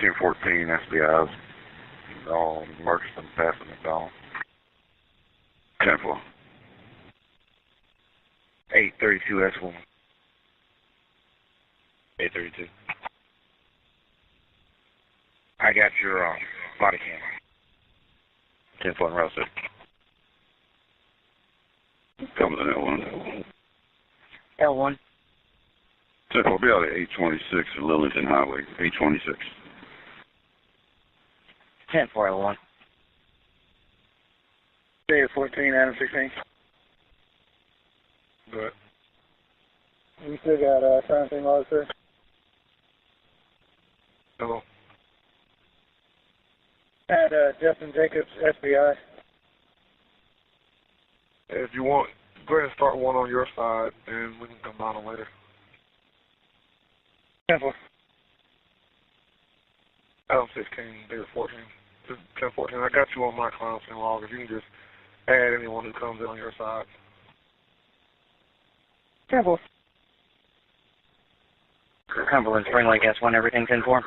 1014 SBIs. All Murchison passing McDonald. 10-4. 832 S1. 832. I got your body cam. 10-4 and route 6. Coming to L1. L1. 10-4, be out at 826 at Lillington Highway. 826. 10-4 L1. J14, Adam 16. Go ahead. You still got crime scene logs, sir? Hello. And Justin Jacobs, FBI. If you want, go ahead and start one on your side, and we can combine them later. 10-4. Adam 16, David 14. Just 1014. I got you on my crime scene log. If you can just add anyone who comes in on your side. 10-4. Cumberland, Spring Lake S1, everything 10-4.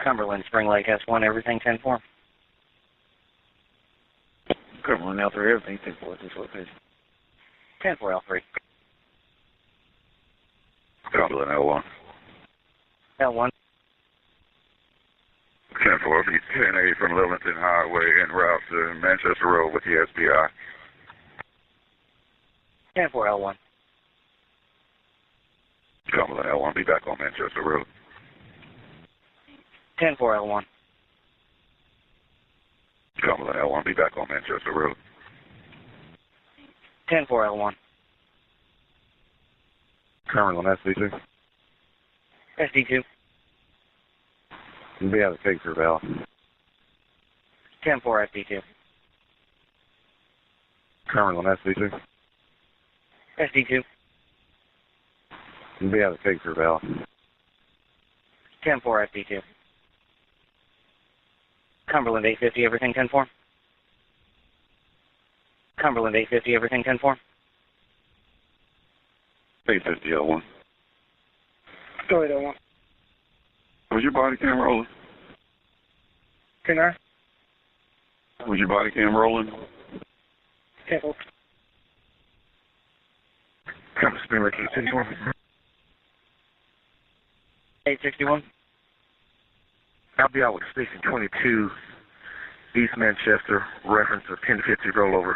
Cumberland, Spring Lake S1, everything 10-4. Cumberland L3, everything 10-4 at this location. 10-4 L3. Cumberland L1. L1. 10-4, 10-8 from Lillington Highway en route to Manchester Road with the SBI. 10-4 L1. Cumberland L1, be back on Manchester Road. 10-4 L1. Cumberland L1, be back on Manchester Road. 10-4 L1. Cumberland SB2. SD2. Be out of the picture, Val. 10-4 SD2. Cumberland SB2. SD2. Be out of the picture, Val. 10-4 SD2. Cumberland 850, everything 10-4. Cumberland 850, everything 10-4. 850 L1. Go ahead, L1. Was your body cam rolling? Can I? Was your body cam rolling? 10-4. Come to Spring Lake 861. 861. I'll be out with Station 22, East Manchester, reference of 1050 rollover.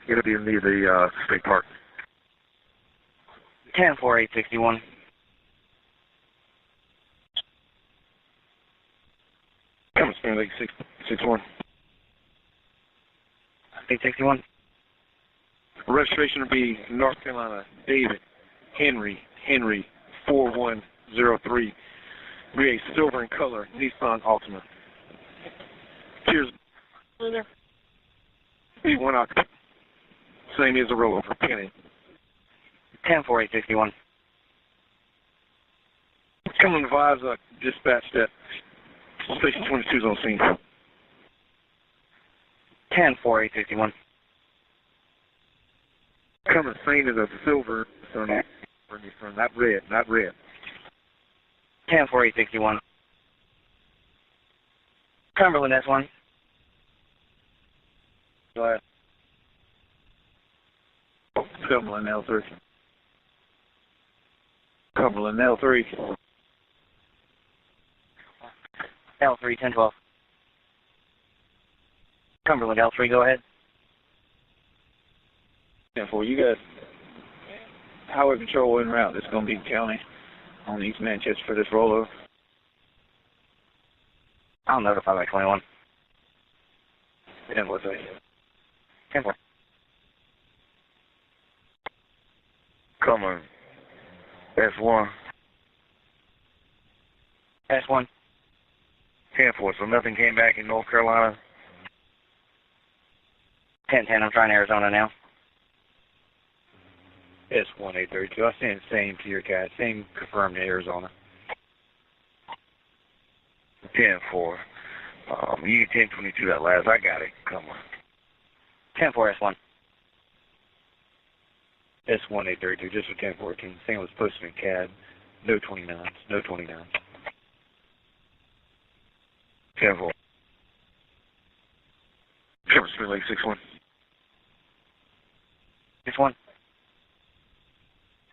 It'll be near the State Park. 10-4 861. Come to Spring Lake 661. 861. Registration will be North Carolina, David, Henry, 4103. Be a silver in color Nissan Altima. Cheers. Be one occupant. Same as a rollover. Penny. 10-4 861. Come on, advise dispatch that Station 22 is on scene. 10-4 861. Come on, scene is a silver, not red, not red. 10-4 861. Cumberland S1. Go ahead. Cumberland L3. Cumberland L3. L3 1012. Cumberland L3, go ahead. 10-4, you got highway patrol en route. It's going to be county on East Manchester for this rollover. I'll notify by 21. 10-4, 10-4. Coming. S1. S1. 10-4, so nothing came back in North Carolina? 10-10, I'm trying Arizona now. S1 832. I sent the same to your guy. Same confirmed in Arizona. 10-4. You get 1022 that last. I got it. Come on. 10-4 S1. S1 832, just for 1014. Thing was posted in CAD. No 29s. No 29s. 10-4. Come on, Spring Lake 61. 61.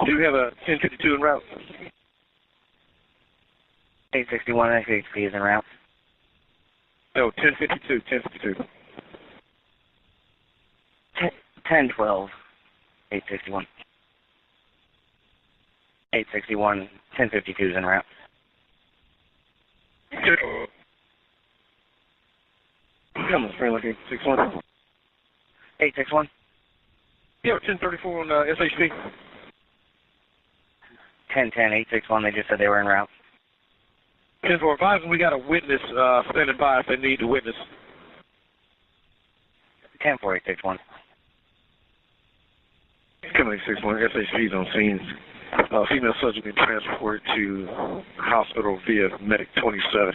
Do we have a 1052 en route? 861 XHP is en route. No, 1052, 1052. 1012 861. 861 1052 is en route. Come on, Spring Lake 61. 861. Yeah, 1034 on SHP. 1010 861, they just said they were en route. 1045, and we got a witness standing by if they need to witness. 10-4 861. Coming 61, SHP's on scene. Female subject being transported to hospital via medic 27.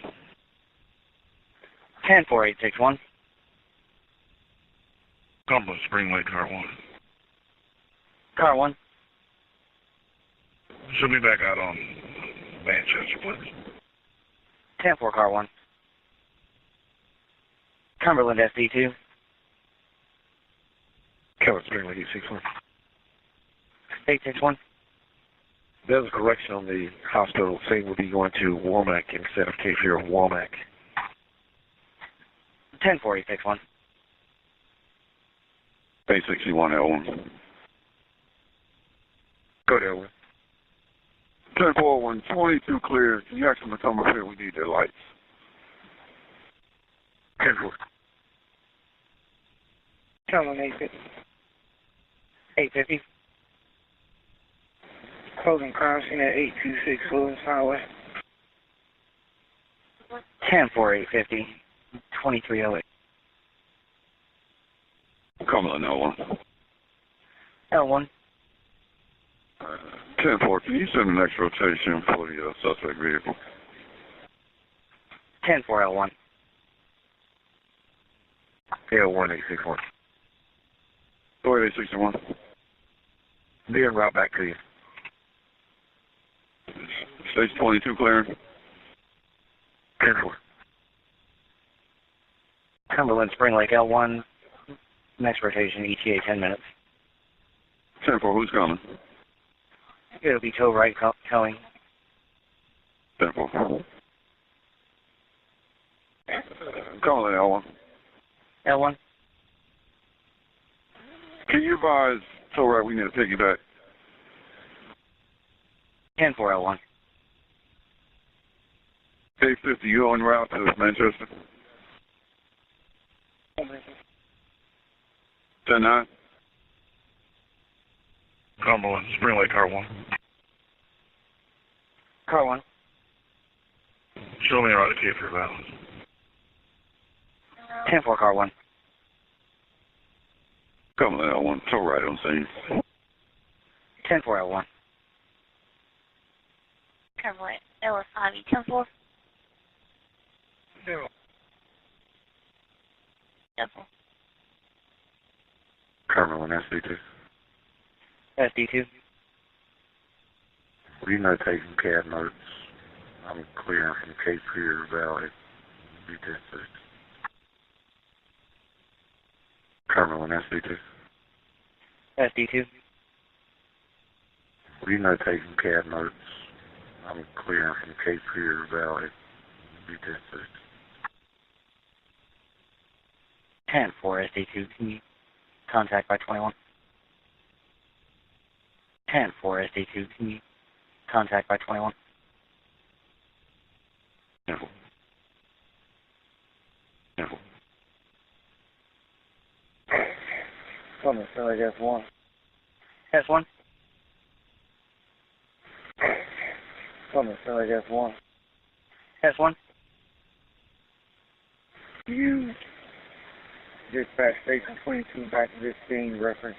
10-4-8-6-1. Cumberland Spring Lake, car 1. Car 1. She'll be back out on Manchester, please. 10-4, car 1. Cumberland SD2. Cumberland Spring Lake 861. 861. There's a correction on the hospital saying we'll be going to Womack instead of Cape Fear, Womack. 10-4-8-6-1. 861 L1. Go there, Elwin. 10-4-1, 22 clear. Can you ask them to come up here? We need their lights. 10-4. Cumberland 850. 850. Closing crime scene at 826 Williams Highway. 10-4-8-50. 2308. Cumberland L1. L1. 10-4, can you send the next rotation for the suspect vehicle? 10-4-L1. L1 861. Go ahead, 861. Be en route back to you. Stage 22 clearing. 10-4. Cumberland Spring Lake L1. Next rotation, ETA 10 minutes. 10-4, who's coming? It'll be tow right towing. 10-4. Cumberland L1. L1. Can you advise tow right we need to piggyback? 10-4-L1. 850, you en route to Manchester? 10-9. Cumberland, Spring Lake, car 1. Car 1. Show me around the Cape Fear Valley. 10-4, car 1. Cumberland L1, tow right on scene. 10-4-L1. Cumberland LS5 10-4. No. 10-4. Cumberland SD2. SD2. We know taking cab notes. I'm clearing from Cape Fear Valley. Be 10-6. Cumberland SD2. SD2. We know taking cab notes. I'm clearing from Cape Fear Valley. Be 10-6. 10-4 SD2. Can you contact by 21? 10-4 SD2. Can you contact by 21? 10-4. 10-4. Cumberland Spring Lake S1. S1. Cumberland Spring Lake S1. S1. You dispatch station 22 back to this scene, reference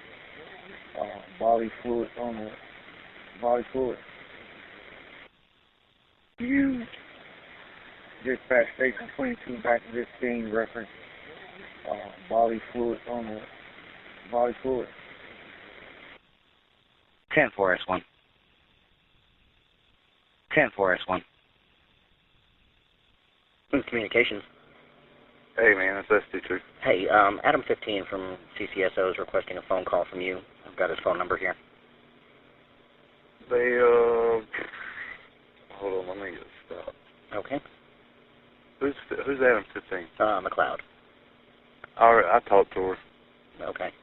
body fluids on the body fluid. You dispatch station 22 back to this scene, reference body fluids on the body fluid. 10-4 S1. 10-4 S1. Communications. Hey man, it's SD2. Hey, Adam 15 from CCSO is requesting a phone call from you. I've got his phone number here. They, hold on, let me get stopped. Okay. Who's Adam 15? McLeod. Alright, I talked to her. Okay.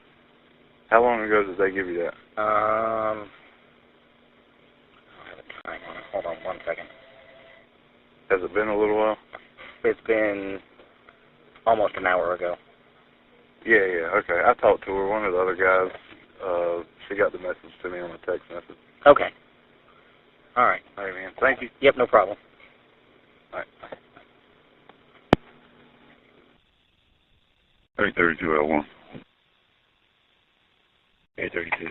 How long ago did they give you that? I don't have a time on it. Hold on 1 second. Has it been a little while? It's been almost an hour ago. Yeah, okay. I talked to her. One of the other guys, she got the message to me on a text message. Okay. All right. All right, man. Thank you. Yep, no problem. All right. 832 L1. 832.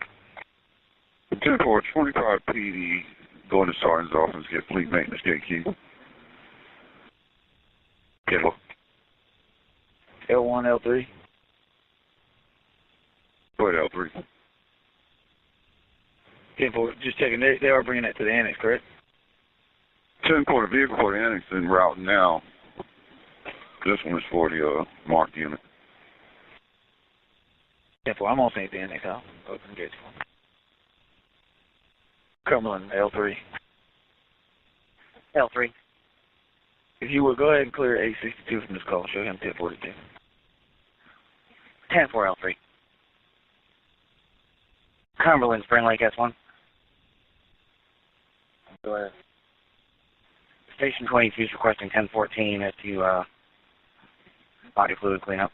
10-4, 10-4, 25 PD, going to Sergeant's office, get fleet maintenance gate key. 10-4. L1, L3. Go ahead, L3. 10-4, just checking. They are bringing that to the annex, correct? 10-4, the vehicle for the annex is en route now. This one is for the marked unit. 10-4, I'm on St. Annex. I'll open the gates for them. Cumberland, L3. L3. If you would, go ahead and clear A62 from this call. Show him 1042. 10-4, L3. Cumberland, Spring Lake, S1. Go ahead. Station 22 is requesting 1014 as to body fluid cleanup.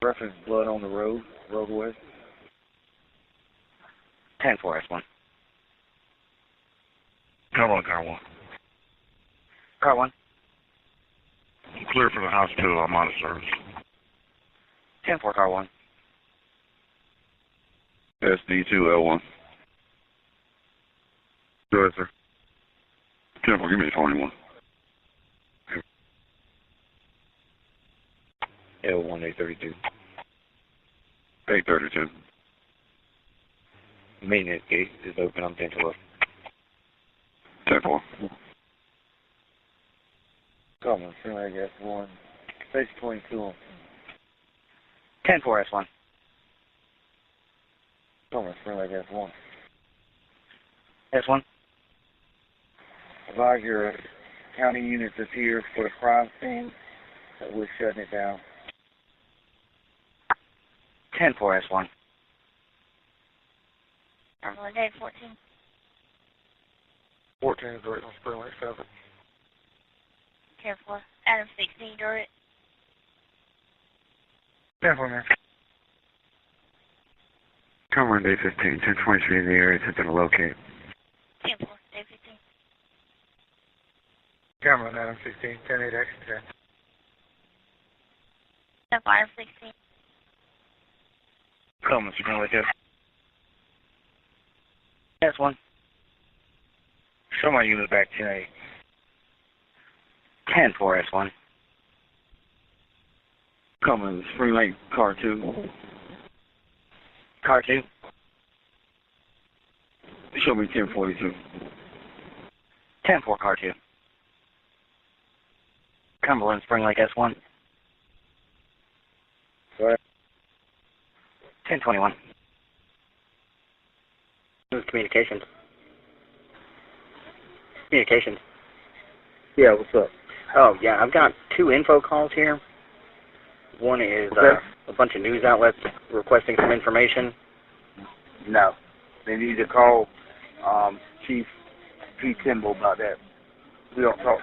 Reference blood on the roadway. 10-4, S1. Cumberland, car 1. Car 1. Clear for the hospital. I'm out of service. 10-4, car 1. SD2, L1. Go ahead, sir. 10-4, give me a 21. L1, A32. 832. Maintenance gate is open on 10-4. 10-4. Cumberland, Spring Lake, S1. Station 22 on 10-4, S1. Cumberland, Spring Lake, S1. S1. Advise your county units is here for the crime scene. We're shutting it down. 10-4, S1. Cumberland, day 14. 14 is right on Spring Lake 7. 10-4. Adam 16, direct. 10-4, man. Cumberland, day 15. 1023 in the area. Attempting to locate. 10-4, day 15. Cumberland, Adam 16. 10-8, action 10. 10-4, Adam 16. Cumberland, Spring Lake, S1. Show my unit back 10-8. 10-4, S1. Cumberland, Spring Lake, car 2. Car 2. Show me 1042. 10-4, car 2. Cumberland, Spring Lake, S1. Go ahead. 1021. Communications. Communications. Yeah, what's up? Oh, yeah, I've got 2 info calls here. One is a bunch of news outlets requesting some information. No. They need to call Chief P. Timble about that. We don't talk.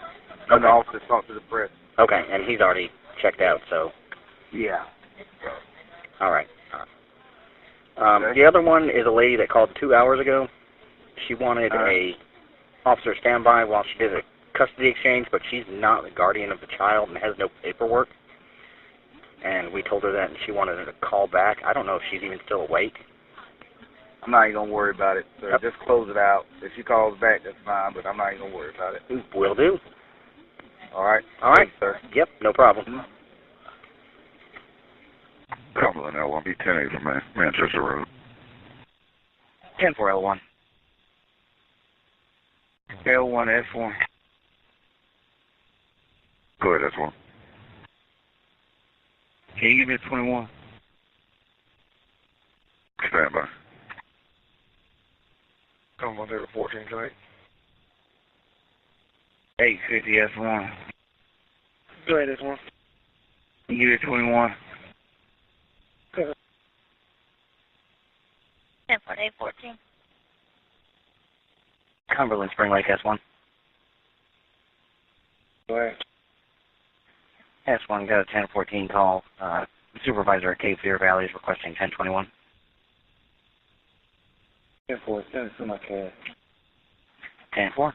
Okay. The officers talk to the press. Okay, and he's already checked out, so. Yeah. All right. The other one is a lady that called 2 hours ago. She wanted a officer standby while she did a custody exchange, but she's not the guardian of the child and has no paperwork. And we told her that, and she wanted her to call back. I don't know if she's even still awake. I'm not even going to worry about it. So just close it out. If she calls back, that's fine, but I'm not even going to worry about it. Will do. All right. All right. Thanks, sir. Yep, no problem. Cumberland, L1, be 10-8 from Manchester Road. 10-4, L1. L1, S1. Go ahead, S1. Can you give me a 21? Stand by. Cumberland, there 14 tonight. 850 S1. Go ahead, S1. Can you give me a 21? 10-4, day 14. Cumberland, Spring Lake, S1. Go ahead. S1 got a 1014 call. Supervisor at Cape Fear Valley is requesting 1021. 10-4, send it to my cab. 10-4.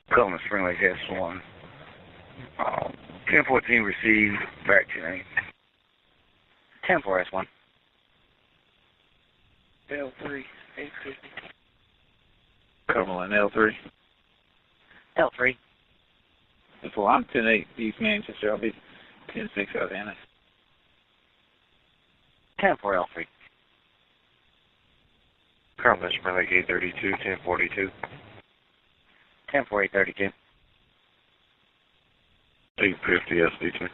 Cumberland, Spring Lake, S1. 1014 received, back 10-8. 10-4, S1. L3, 850. Cumberland L3. L3. Before I'm 10-8 East Manchester, I'll be 10-6 out of Annex. 10-4 L3. Cumberland Spring Lake 832, 1042. 10-4 832. 850 SD2.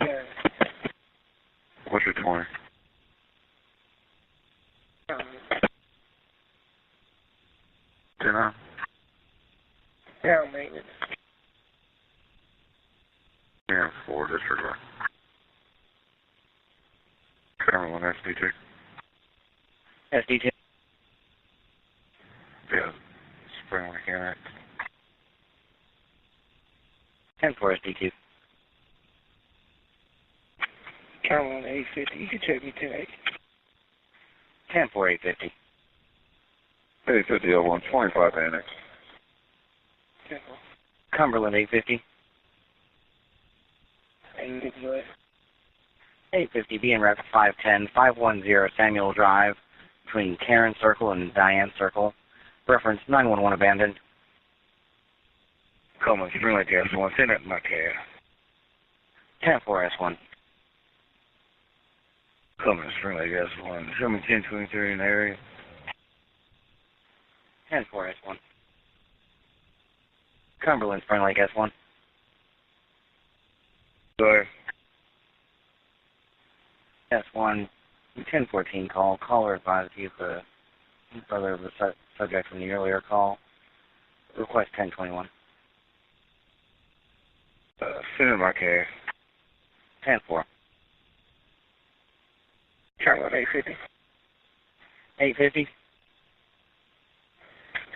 Yeah. What's your 20? Down maintenance. Yeah, 4 disregard. Cumberland SD2. SD2. Yeah, Spring Lake Annex. 10-4 SD2. Cumberland 850. You can check me 10-8. 10-4 850. 850 L1, 25 Annex. Cumberland 850. 850 what? 850 being rep 510 510 Samuel Drive between Karen Circle and Diane Circle. Reference 911 abandoned. Cumberland Spring Lake S1, send it in my cab. 10-4 S1. Cumberland Spring Lake S1, show me 1023 in the area. 10-4 S1. Cumberland Spring Lake S1. Go ahead. S1, 1014 call. Caller advised he's the brother of the subject from the earlier call. Request 1021. Send it in my cab. 10-4. Cumberland 850. 850.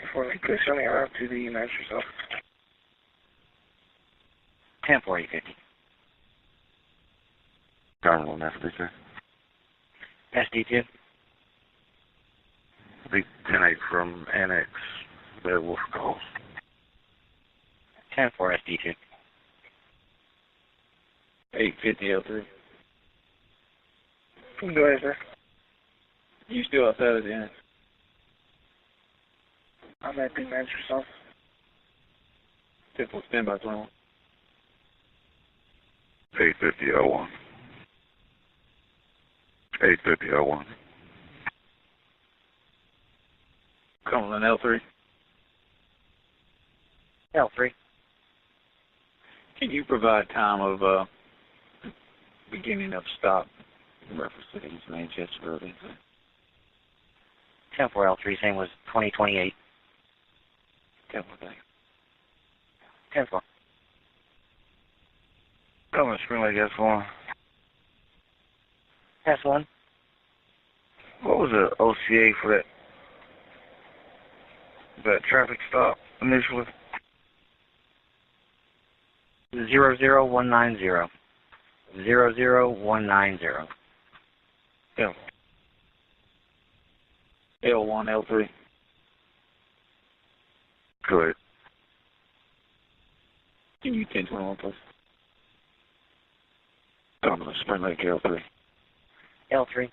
Before they push on the around to the master's office. 10-4 850. Cumberland SD2. SD2. Be 10-8 from Annex. Bed Wolf calls. 10-4 SD2. 850 L3. Go ahead, sir. You still outside of the Annex? I'm at the master's office. 10-4 standby 21. 850 L1. 850 L1. Cumberland L3. L3. Can you provide time of beginning of stop in reference to East Manchester building? 10-4 L3, same was 2028. 10-4, thank you. 10-4. Cumberland Spring Lake S1. S1. What was the OCA for that traffic stop initially? 00190. 00190. Yeah. L1, L3. Go ahead. Can you 1021, please? Cumberland Spring Lake L3. L3.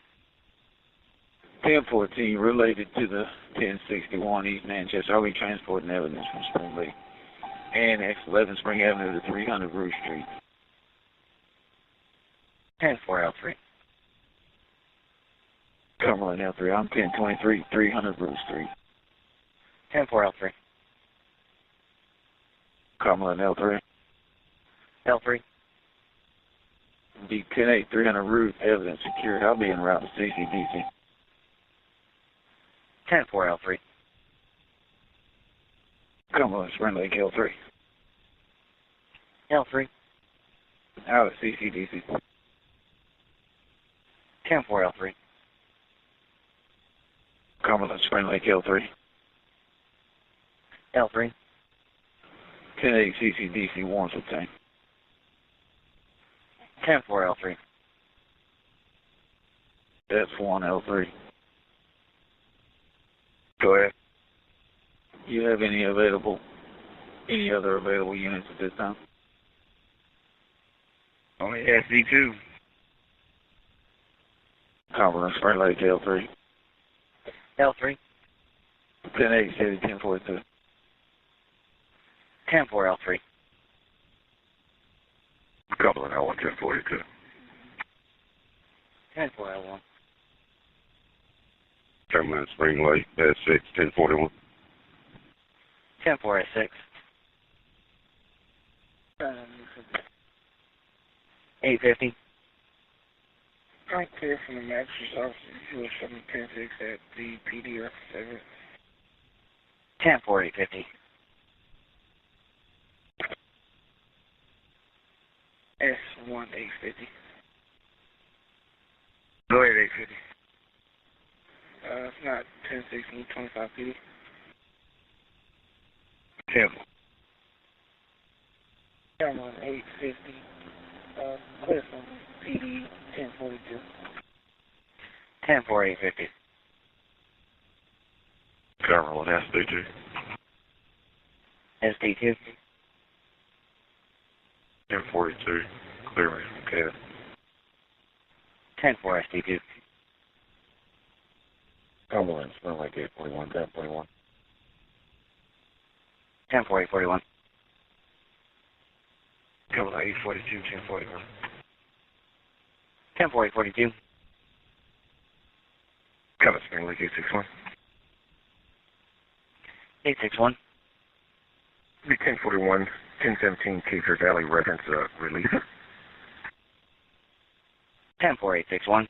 1014 related to the 1061 East Manchester. Are we transporting evidence from Spring Lake? Annex 11 Spring Avenue to 300 Bruce Street. 10-4 L3. Cumberland L3. I'm 1023 300 Bruce Street. 10-4 L3. Cumberland L3. L3. Be 10-8 300 Route. Evidence secured. I'll be en route to CCDC. 10-4 L3. Cumberland Spring Lake L3. L3. Out of CCDC. 10-4 L3. Cumberland Spring Lake L3. L3. 10-8 CCDC warrants obtained. 10-4 L3. That's 1 L3. Go ahead. You have any other available units at this time? Only SD2. Cumberland, Spring Lake, L3. L3. 10-8, City, 1042. 10-4, L3. Cumberland, L1, 1042. 10-4, L1. Cumberland, Spring Lake, S6, 1041. 10-4, S6. 850. Right there from the magistrate's office, US 710-6 at the PD reference 7. 10-4, 850. S1 850. Go ahead, 850. It's not 10-16, 25 PD. 10. I'm on 850. Clear from PD 1042. 10-4, 850. Cumberland, SD2. SD2. 1042. Clearing, okay. 10-4, SD2. Cumberland, Spring Lake, 841, 1041. 10-4, 841. Cumberland, 842, 1041. 10-4, 842. Cumberland, Spring Lake, 861. 861. 1041, 1017, Kaiser Valley reference relief. 10-4, 861.